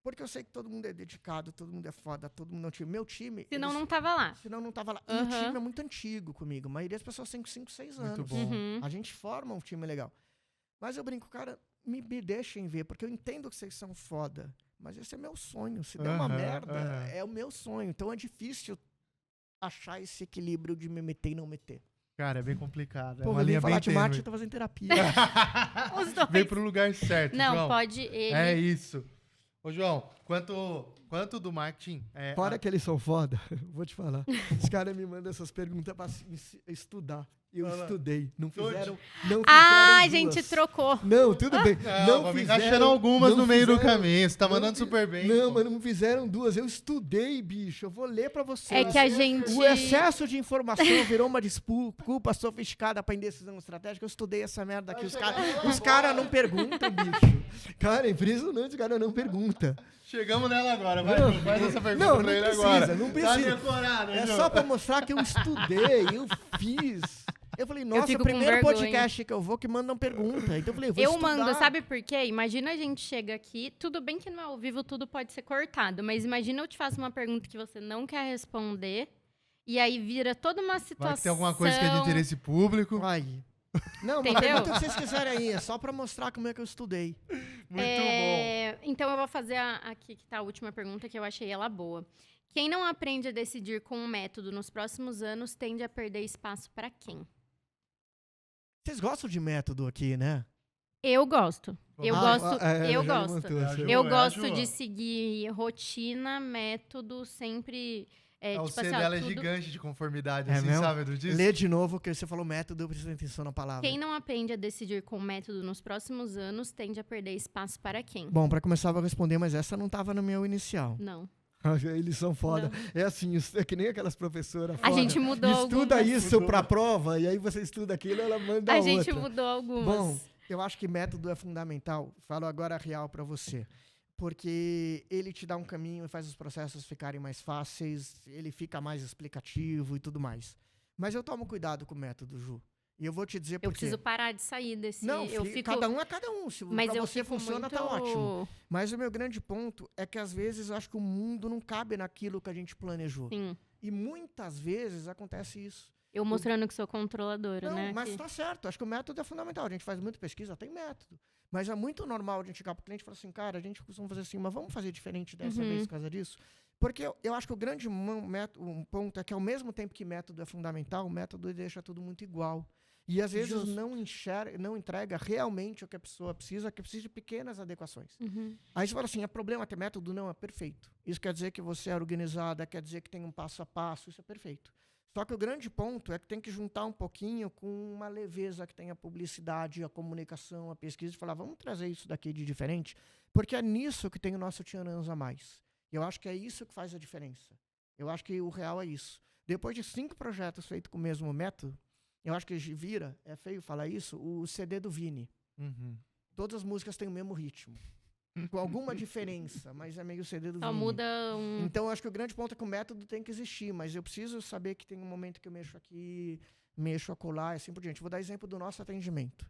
Porque eu sei que todo mundo é dedicado, todo mundo é foda, todo mundo é um time. Meu time... Senão não tava lá. Senão não tava lá. E o time é muito antigo comigo. A maioria das pessoas tem 5, 6 anos. Muito bom. A gente forma um time legal. Mas eu brinco, cara, me deixem ver, porque eu entendo que vocês são foda. Mas esse é meu sonho. Se der uma merda, é o meu sonho. Então é difícil achar esse equilíbrio de me meter e não meter. Cara, é bem complicado. É Pô, uma linha bem tênue. Eu tênue. tô fazendo terapia. Os dois. Vem pro lugar certo, Não, João. pode ele. É isso. Ô, João, quanto do marketing... Fora que eles são foda, vou te falar. Os caras me mandam essas perguntas pra estudar. Eu estudei. Não fizeram A duas. gente trocou. Não, tudo bem. Não vamos fizeram encaixando algumas no meio do fizeram- caminho. Você tá mandando super bem. Não, pô. mas não fizeram duas. Eu estudei, bicho. Eu vou ler pra vocês. É que a gente... O excesso de informação virou uma desculpa sofisticada pra indecisão estratégica. Eu estudei essa merda aqui. Os caras não perguntam, bicho. Cara, é impressionante, os caras não perguntam. Chegamos nela agora. Vai, Não, Ju, faz essa pergunta não pra ele precisa, agora. não Tá precisa. decorado, É Ju. só pra mostrar que eu estudei, eu fiz. Eu falei, nossa, fico o com primeiro vergonha. podcast que eu vou que mandam pergunta. Então eu falei, vou Eu estudar. mando, sabe por quê? Imagina a gente chega aqui, tudo bem que no ao vivo tudo pode ser cortado, mas imagina eu te faço uma pergunta que você não quer responder, e aí vira toda uma situação... Vai que tem alguma coisa que é de interesse público. Ai. Não, mas Entendeu? pergunta o que vocês quiserem aí. É só pra mostrar como é que eu estudei. Muito bom. Então eu vou fazer aqui que tá a última pergunta, que eu achei ela boa. Quem não aprende a decidir com um método nos próximos anos tende a perder espaço para quem? Vocês gostam de método aqui, né? Eu gosto. Eu gosto. Eu já gosto. levantou, É a Ju, Eu é a gosto Ju. de seguir rotina, método, sempre. O Tipo C assim, ó, dela é tudo- gigante de conformidade, É assim, mesmo? sabe, do disso? Lê de novo, que você falou método, eu preciso atenção na palavra. Quem não aprende a decidir com método nos próximos anos tende a perder espaço para quem? Bom, pra começar eu vou responder, mas essa não tava no meu inicial. Não. Eles são foda. Não. É assim, é que nem aquelas professoras A foda. gente mudou Estuda algumas. isso pra prova, e aí você estuda aquilo, ela manda A outra. gente mudou algumas. Bom, eu acho que método é fundamental. Falo agora real pra você. Porque ele te dá um caminho e faz os processos ficarem mais fáceis, ele fica mais explicativo e tudo mais. Mas eu tomo cuidado com o método, Ju. E eu vou te dizer por eu quê. preciso parar de sair desse. Não, eu fico. cada um é cada um. Se Mas pra eu você fico funciona, muito... tá ótimo. Mas o meu grande ponto é que às vezes eu acho que o mundo não cabe naquilo que a gente planejou. Sim. E muitas vezes acontece isso. Eu mostrando que sou controladora, Não, né? mas que- tá certo. Acho que o método é fundamental. A gente faz muita pesquisa, tem método. Mas é muito normal a gente chegar pro cliente e falar assim, cara, a gente costuma fazer assim, mas vamos fazer diferente dessa Uhum. vez por causa disso? Porque eu acho que o grande um ponto é que ao mesmo tempo que método é fundamental, o método deixa tudo muito igual. E às vezes Justo. não entrega realmente o que a pessoa precisa, que precisa de pequenas adequações. Uhum. Aí você fala assim, é problema ter método? Não, é perfeito. Isso quer dizer que você é organizada, quer dizer que tem um passo a passo, isso é perfeito. Só que o grande ponto é que tem que juntar um pouquinho com uma leveza que tem a publicidade, a comunicação, a pesquisa, e falar, vamos trazer isso daqui de diferente, porque é nisso que tem o nosso Tianãs a mais. Eu acho que é isso que faz a diferença. Eu acho que o real é isso. Depois de 5 projetos feitos com o mesmo método, eu acho que vira, é feio falar isso, o CD do Vini. Uhum. Todas as músicas têm o mesmo ritmo. Com alguma diferença, mas é meio o CD do Só Vini. muda um. Então, eu acho que o grande ponto é que o método tem que existir, mas eu preciso saber que tem um momento que eu mexo aqui, mexo acolá, e assim por diante. Vou dar exemplo do nosso atendimento.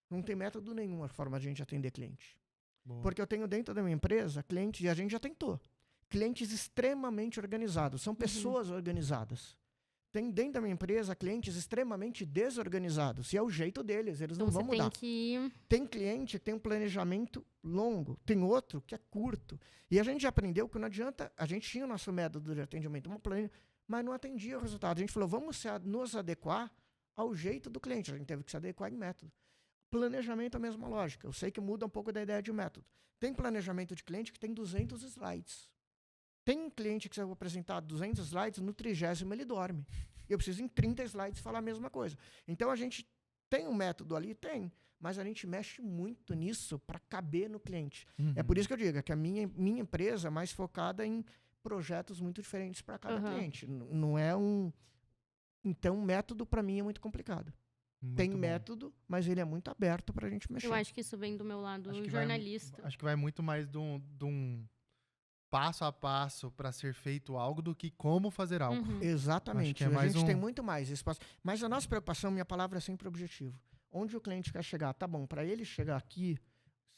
Não tem método nenhum a forma de a gente atender cliente. Boa. Porque eu tenho dentro da minha empresa clientes, e a gente já tentou, clientes extremamente organizados, são pessoas organizadas. Tem dentro da minha empresa clientes extremamente desorganizados, e é o jeito deles, eles Então não vão você mudar. tem que. Tem cliente que tem um planejamento longo, tem outro que é curto. E a gente já aprendeu que não adianta, a gente tinha o nosso método de atendimento, mas não atendia o resultado. A gente falou, vamos nos adequar ao jeito do cliente. A gente teve que se adequar em método. Planejamento é a mesma lógica. Eu sei que muda um pouco da ideia de método. Tem planejamento de cliente que tem 200 slides. Tem um cliente que se eu apresentar 200 slides, no 30º ele dorme. Eu preciso em 30 slides falar a mesma coisa. Então a gente tem um método ali? Tem. Mas a gente mexe muito nisso para caber no cliente. Uhum. É por isso que eu digo que a minha empresa é mais focada em projetos muito diferentes para cada Aham. cliente. Não é um... Então, o método para mim é muito complicado. Tem Muito bom. método, mas ele é muito aberto para a gente mexer. Eu acho que isso vem do meu lado Acho que jornalista. Acho que vai muito mais de um passo a passo para ser feito algo do que como fazer algo. Uhum. Exatamente. Acho que é A mais gente tem um- muito mais espaço. Mas a nossa preocupação, minha palavra é sempre objetivo. Onde o cliente quer chegar? Tá bom, para ele chegar aqui,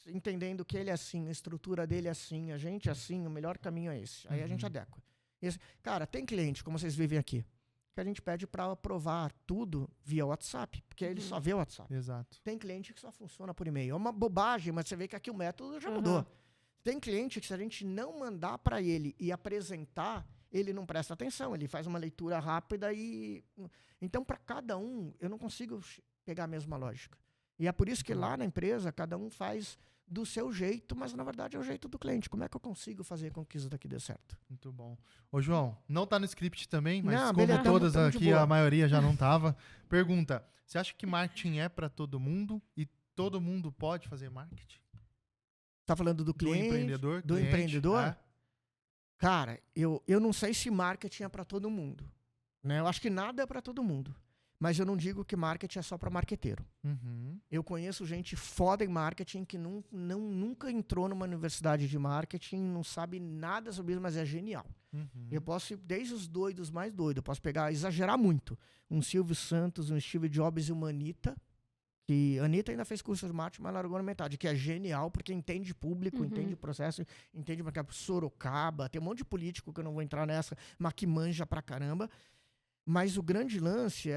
entendendo que ele é assim, a estrutura dele é assim, a gente é assim, o melhor caminho é esse. Aí a gente Uhum. adequa. Cara, tem cliente, como vocês vivem aqui, que a gente pede para aprovar tudo via WhatsApp, porque ele só vê o WhatsApp. Exato. Tem cliente que só funciona por e-mail. É uma bobagem, mas você vê que aqui o método já Uhum. mudou. Tem cliente que se a gente não mandar para ele e apresentar, ele não presta atenção, ele faz uma leitura rápida e... Então, para cada um, eu não consigo pegar a mesma lógica. E é por isso que lá na empresa, cada um faz do seu jeito, mas na verdade é o jeito do cliente. Como é que eu consigo fazer com que isso daqui dê certo? Muito bom. Ô, João, não tá no script também, mas Não, como beleza, todas tamo de aqui, boa. a maioria já não tava. Pergunta, você acha que marketing é para todo mundo e todo mundo pode fazer marketing? Tá falando do cliente, empreendedor? do cliente? empreendedor? É. Cara, eu não sei se marketing é para todo mundo. Né? Eu acho que nada é para todo mundo. Mas eu não digo que marketing é só para marqueteiro. Uhum. Eu conheço gente foda em marketing que nunca entrou numa universidade de marketing, não sabe nada sobre isso, mas é genial. Uhum. Eu posso ir desde os doidos mais doidos, eu posso pegar, exagerar muito. Um Silvio Santos, um Steve Jobs e uma Anitta, que a Anitta ainda fez curso de marketing, mas largou na metade, que é genial, porque entende público, entende processo, entende mercado. Sorocaba, tem um monte de político que eu não vou entrar nessa, mas que manja pra caramba. Mas o grande lance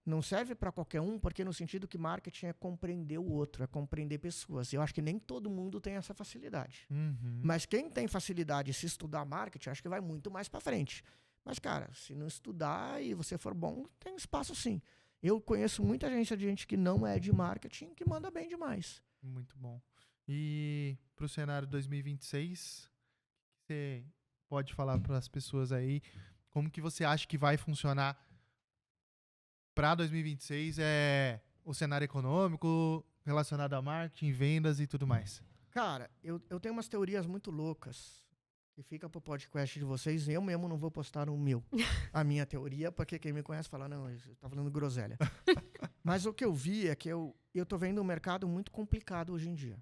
não serve para qualquer um, porque no sentido que marketing é compreender o outro, é compreender pessoas. Eu acho que nem todo mundo tem essa facilidade. Uhum. Mas quem tem facilidade se estudar marketing, acho que vai muito mais para frente. Mas, cara, se não estudar e você for bom, tem espaço sim. Eu conheço muita gente que não é de marketing que manda bem demais. Muito bom. E para o cenário 2026, você pode falar para as pessoas aí como que você acha que vai funcionar para 2026 o cenário econômico relacionado a marketing, vendas e tudo mais? Cara, eu tenho umas teorias muito loucas que fica pro podcast de vocês. Eu mesmo não vou postar a minha teoria, porque quem me conhece fala, não, você tá falando groselha. Mas o que eu vi é que eu tô vendo um mercado muito complicado hoje em dia.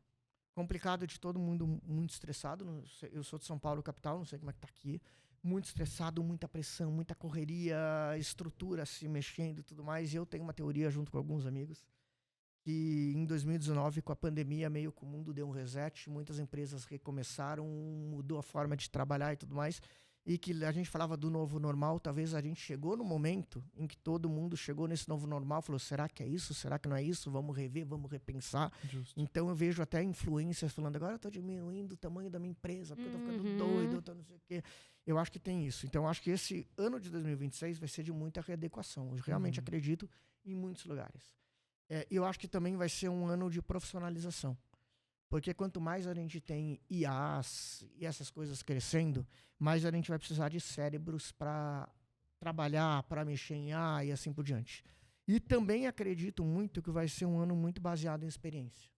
Complicado de todo mundo muito estressado. Eu sou de São Paulo, capital, não sei como é que tá aqui. Muito estressado, muita pressão, muita correria, estrutura se mexendo e tudo mais. E eu tenho uma teoria junto com alguns amigos que em 2019, com a pandemia, meio que o mundo deu um reset, muitas empresas recomeçaram, mudou a forma de trabalhar e tudo mais, e que a gente falava do novo normal, talvez a gente chegou no momento em que todo mundo chegou nesse novo normal, falou, será que é isso? Será que não é isso? Vamos rever, vamos repensar. Justo. Então eu vejo até influências falando, agora eu estou diminuindo o tamanho da minha empresa, porque eu estou ficando doido, eu tô não sei o quê. Eu acho que tem isso. Então eu acho que esse ano de 2026 vai ser de muita readequação. Eu realmente acredito em muitos lugares. Eu acho que também vai ser um ano de profissionalização. Porque quanto mais a gente tem IAs e essas coisas crescendo, mais a gente vai precisar de cérebros para trabalhar, para mexer em IA e assim por diante. E também acredito muito que vai ser um ano muito baseado em experiência.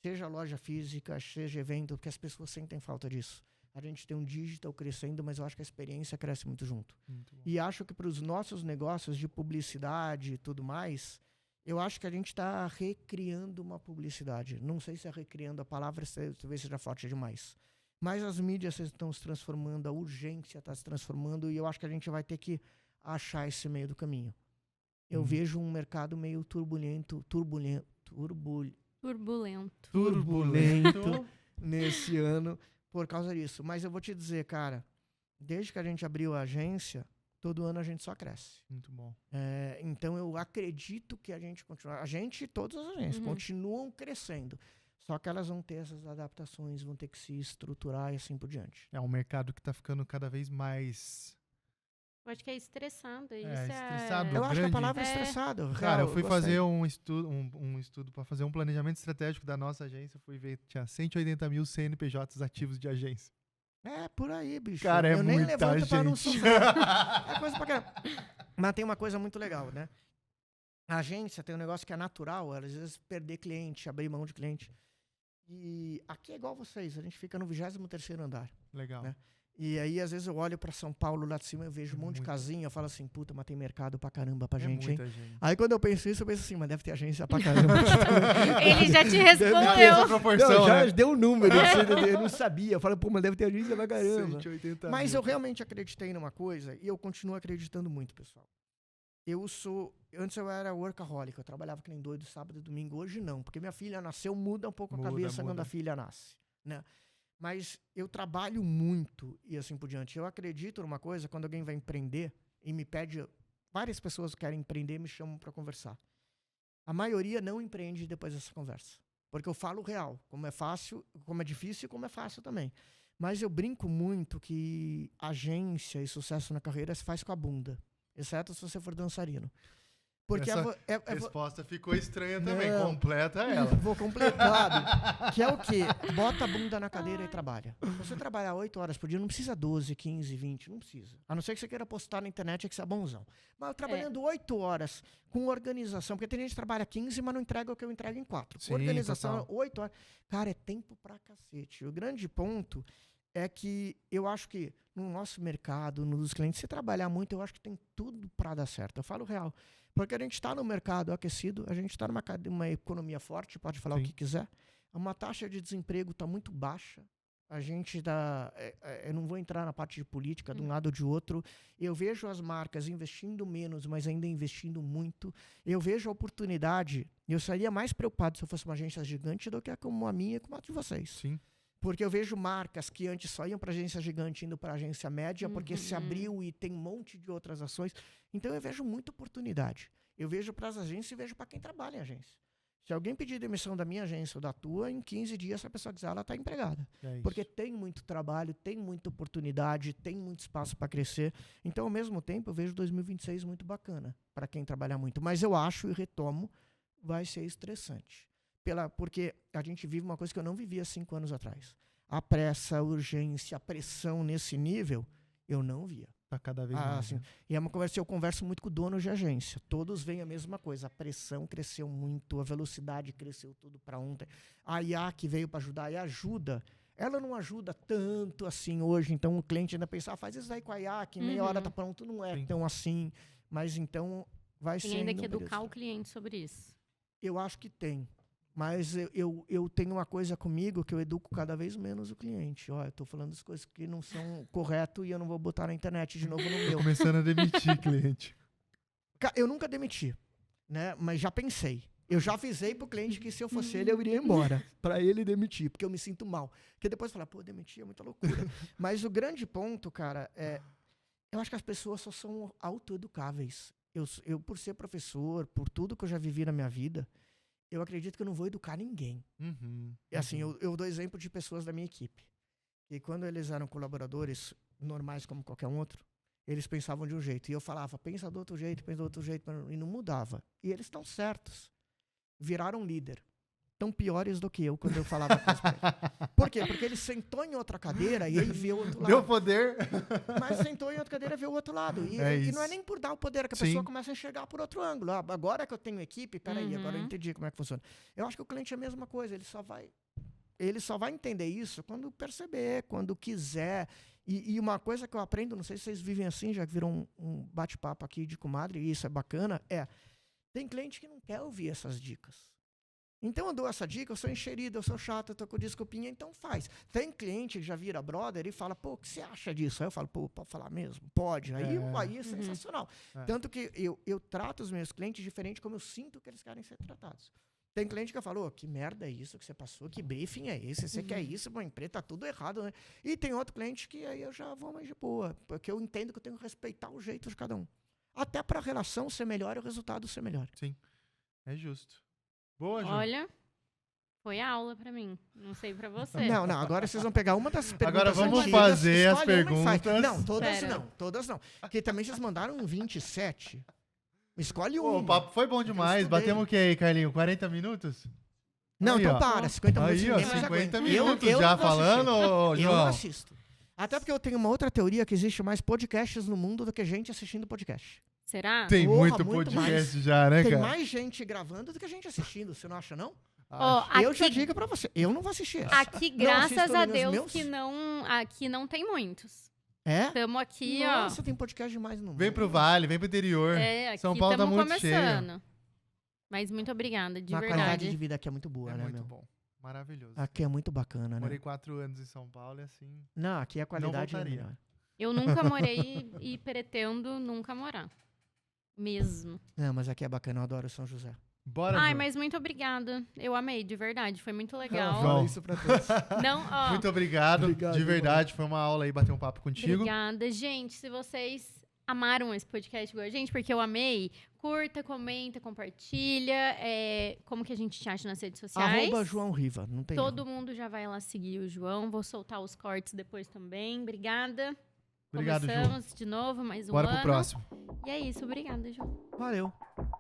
Seja loja física, seja evento, porque as pessoas sentem falta disso. A gente tem um digital crescendo, mas eu acho que a experiência cresce muito junto. E acho que para os nossos negócios de publicidade e tudo mais, eu acho que a gente está recriando uma publicidade. Não sei se é recriando a palavra, talvez seja forte demais. Mas as mídias estão se transformando, a urgência está se transformando, e eu acho que a gente vai ter que achar esse meio do caminho. Eu vejo um mercado meio turbulento nesse ano por causa disso. Mas eu vou te dizer, cara, desde que a gente abriu a agência, todo ano a gente só cresce. Muito bom. Então eu acredito que a gente continua. A gente e todas as agências continuam crescendo. Só que elas vão ter essas adaptações, vão ter que se estruturar e assim por diante. É um mercado que está ficando cada vez mais... Eu acho que é estressado. Estressado. Eu acho que a palavra é estressado. Cara, eu fui fazer um estudo para fazer um planejamento estratégico da nossa agência. Fui ver, tinha 180 mil CNPJs ativos de agência. Por aí, bicho. Cara, eu nem muita levanto gente. pra não subir. É coisa pra caramba. Mas tem uma coisa muito legal, né? A agência tem um negócio que é natural, às vezes perder cliente, abrir mão de cliente. E aqui é igual vocês, a gente fica no 23º andar. Legal. Né? E aí, às vezes, eu olho pra São Paulo lá de cima, eu vejo um monte de casinha, eu falo assim, puta, mas tem mercado pra caramba pra gente, hein? Gente. Aí quando eu penso isso, eu penso assim, mas deve ter agência pra caramba. Ele já te respondeu. Essa proporção, Não, já né? deu um número, eu não sabia. Eu falo, pô, mas deve ter agência pra caramba. 180 Mas mil. eu realmente acreditei numa coisa e eu continuo acreditando muito, pessoal. Antes eu era workaholic, eu trabalhava que nem doido sábado e domingo. Hoje não, porque minha filha nasceu, muda um pouco a cabeça quando a filha nasce, né? Mas eu trabalho muito e assim por diante. Eu acredito numa coisa, quando alguém vai empreender e me pede, várias pessoas que querem empreender e me chamam para conversar. A maioria não empreende depois dessa conversa. Porque eu falo o real, como é fácil, como é difícil e como é fácil também. Mas eu brinco muito que agência e sucesso na carreira se faz com a bunda. Exceto se você for dançarino. Porque Essa resposta ficou estranha também. Não. Completa ela. Vou completar. Que é o quê? Bota a bunda na cadeira e trabalha. Você trabalhar 8 horas por dia, não precisa 12, 15, 20, não precisa. A não ser que você queira postar na internet é que você é bonzão. Mas trabalhando 8 horas com organização, porque tem gente que trabalha 15, mas não entrega o que eu entrego em 4. Sim, Organização, total. 8 horas. Cara, é tempo pra cacete. O grande ponto é que eu acho que no nosso mercado, nos clientes, se trabalhar muito, eu acho que tem tudo pra dar certo. Eu falo real. Porque a gente está no mercado aquecido, a gente está numa economia forte, pode falar o que quiser. Uma taxa de desemprego está muito baixa. A gente está... eu não vou entrar na parte de política de um lado ou de outro. Eu vejo as marcas investindo menos, mas ainda investindo muito. Eu vejo a oportunidade. Eu seria mais preocupado se eu fosse uma agência gigante do que como a minha e como a de vocês. Sim. Porque eu vejo marcas que antes só iam para agência gigante indo para agência média, porque se abriu e tem um monte de outras ações. Então eu vejo muita oportunidade. Eu vejo para as agências e vejo para quem trabalha em agência. Se alguém pedir demissão da minha agência ou da tua, em 15 dias, se a pessoa quiser, ela está empregada. Porque tem muito trabalho, tem muita oportunidade, tem muito espaço para crescer. Então, ao mesmo tempo, eu vejo 2026 muito bacana para quem trabalha muito. Mas eu acho, e retomo, vai ser estressante. porque a gente vive uma coisa que eu não vivia 5 anos atrás. A pressa, a urgência, a pressão nesse nível, eu não via. Tá cada vez mais. Assim, e é uma conversa, eu converso muito com donos de agência. Todos veem a mesma coisa. A pressão cresceu muito, a velocidade cresceu tudo para ontem. A IA que veio para ajudar, e ajuda. Ela não ajuda tanto assim hoje. Então o cliente ainda pensa, faz isso aí com a IA, que meia hora tá pronto. Não é tão assim. Mas então vai ser. Tem ainda que educar o cliente sobre isso. Eu acho que tem. Mas eu tenho uma coisa comigo que eu educo cada vez menos o cliente. Ó, eu tô falando as coisas que não são corretas e eu não vou botar na internet de novo no meu. Começando a demitir cliente. Eu nunca demiti, né? Mas já pensei. Eu já avisei pro cliente que se eu fosse ele, eu iria embora. Pra ele demitir, porque eu me sinto mal. Porque depois falar, pô, demitir é muita loucura. Mas o grande ponto, cara, eu acho que as pessoas só são autoeducáveis. Eu, por ser professor, por tudo que eu já vivi na minha vida, eu acredito que eu não vou educar ninguém. E assim, eu dou exemplo de pessoas da minha equipe. E quando eles eram colaboradores normais como qualquer um outro, eles pensavam de um jeito. E eu falava, pensa do outro jeito, e não mudava. E eles estão certos. Viraram líder. Tão piores do que eu quando eu falava coisa pra ele. Por quê? Porque ele sentou em outra cadeira e aí vê o outro lado. Deu poder. Mas sentou em outra cadeira e vê o outro lado. E não é nem por dar o poder, é que a pessoa começa a enxergar por outro ângulo. Ah, agora que eu tenho equipe, peraí, agora eu entendi como é que funciona. Eu acho que o cliente é a mesma coisa, ele só vai entender isso quando perceber, quando quiser. E uma coisa que eu aprendo, não sei se vocês vivem assim, já viram um bate-papo aqui de comadre, e isso é bacana, tem cliente que não quer ouvir essas dicas. Então eu dou essa dica, eu sou enxerido, eu sou chato, eu tô com desculpinha, então faz. Tem cliente que já vira brother e fala, pô, o que você acha disso? Aí eu falo, pô, pode falar mesmo? Pode. Aí é sensacional. Tanto que eu trato os meus clientes diferente como eu sinto que eles querem ser tratados. Tem cliente que fala, que merda é isso que você passou? Que briefing é esse? Você quer isso? Pô, empresa tá tudo errado, né? E tem outro cliente que aí eu já vou mais de boa, porque eu entendo que eu tenho que respeitar o jeito de cada um. Até para a relação ser melhor e o resultado ser melhor. Sim, é justo. Boa, Ju. Olha, foi aula pra mim. Não sei pra você. Não, agora vocês vão pegar uma das perguntas. Agora vamos antigas, fazer as escolhe uma e perguntas. faz. Não, Pera. todas não. Porque também vocês mandaram um 27. Escolhe Pô, um. o papo foi bom demais. estudei. Batemos o que aí, Carlinho? 40 minutos? Não, Aí, então ó. para. 50 minutos. Aí, ó, ninguém mais 50 aguenta. minutos Eu já não vou falando, assistir. ô, Eu João. não assisto. Até porque eu tenho uma outra teoria que existe mais podcasts no mundo do que gente assistindo podcast. Será? Tem Porra, muito muito podcast mais. já, né, Tem cara? mais gente gravando do que gente assistindo. Você não acha, não? Ó, Eu já aqui, digo pra você. Eu não vou assistir essa. aqui Não graças assisto a nos Deus meus? que não, aqui não tem muitos. É? Estamos aqui, Nossa, tem podcast demais no mundo. Vem pro Vale, vem pro interior. Aqui São Paulo tá estamos muito cheio. começando. Mas muito obrigada, de A verdade. qualidade de vida aqui é muito boa, É né, muito meu? bom. Maravilhoso. Aqui é muito bacana, né? Morei 4 anos em São Paulo e assim... Não, aqui a qualidade é voltaria. melhor. Eu nunca morei e pretendo nunca morar. Mesmo. Não, mas aqui é bacana, eu adoro São José. Bora, Ai, Ju. mas muito obrigada. Eu amei, de verdade. Foi muito legal. João. isso pra todos. Não, ó. Muito obrigado. Obrigado, de verdade, foi uma aula aí bater um papo contigo. Obrigada. Gente, se vocês amaram esse podcast igual a gente, porque eu amei, curta, comenta, compartilha. Como que a gente te acha nas redes sociais? @João Riva, não tem Todo erro. mundo já vai lá seguir o João. Vou soltar os cortes depois também. Obrigada. Obrigado, Ju. Começamos de novo, mais um Bora ano. pro próximo. E é isso. Obrigada, João. Valeu.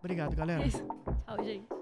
Obrigado, galera. É isso. Tchau, gente.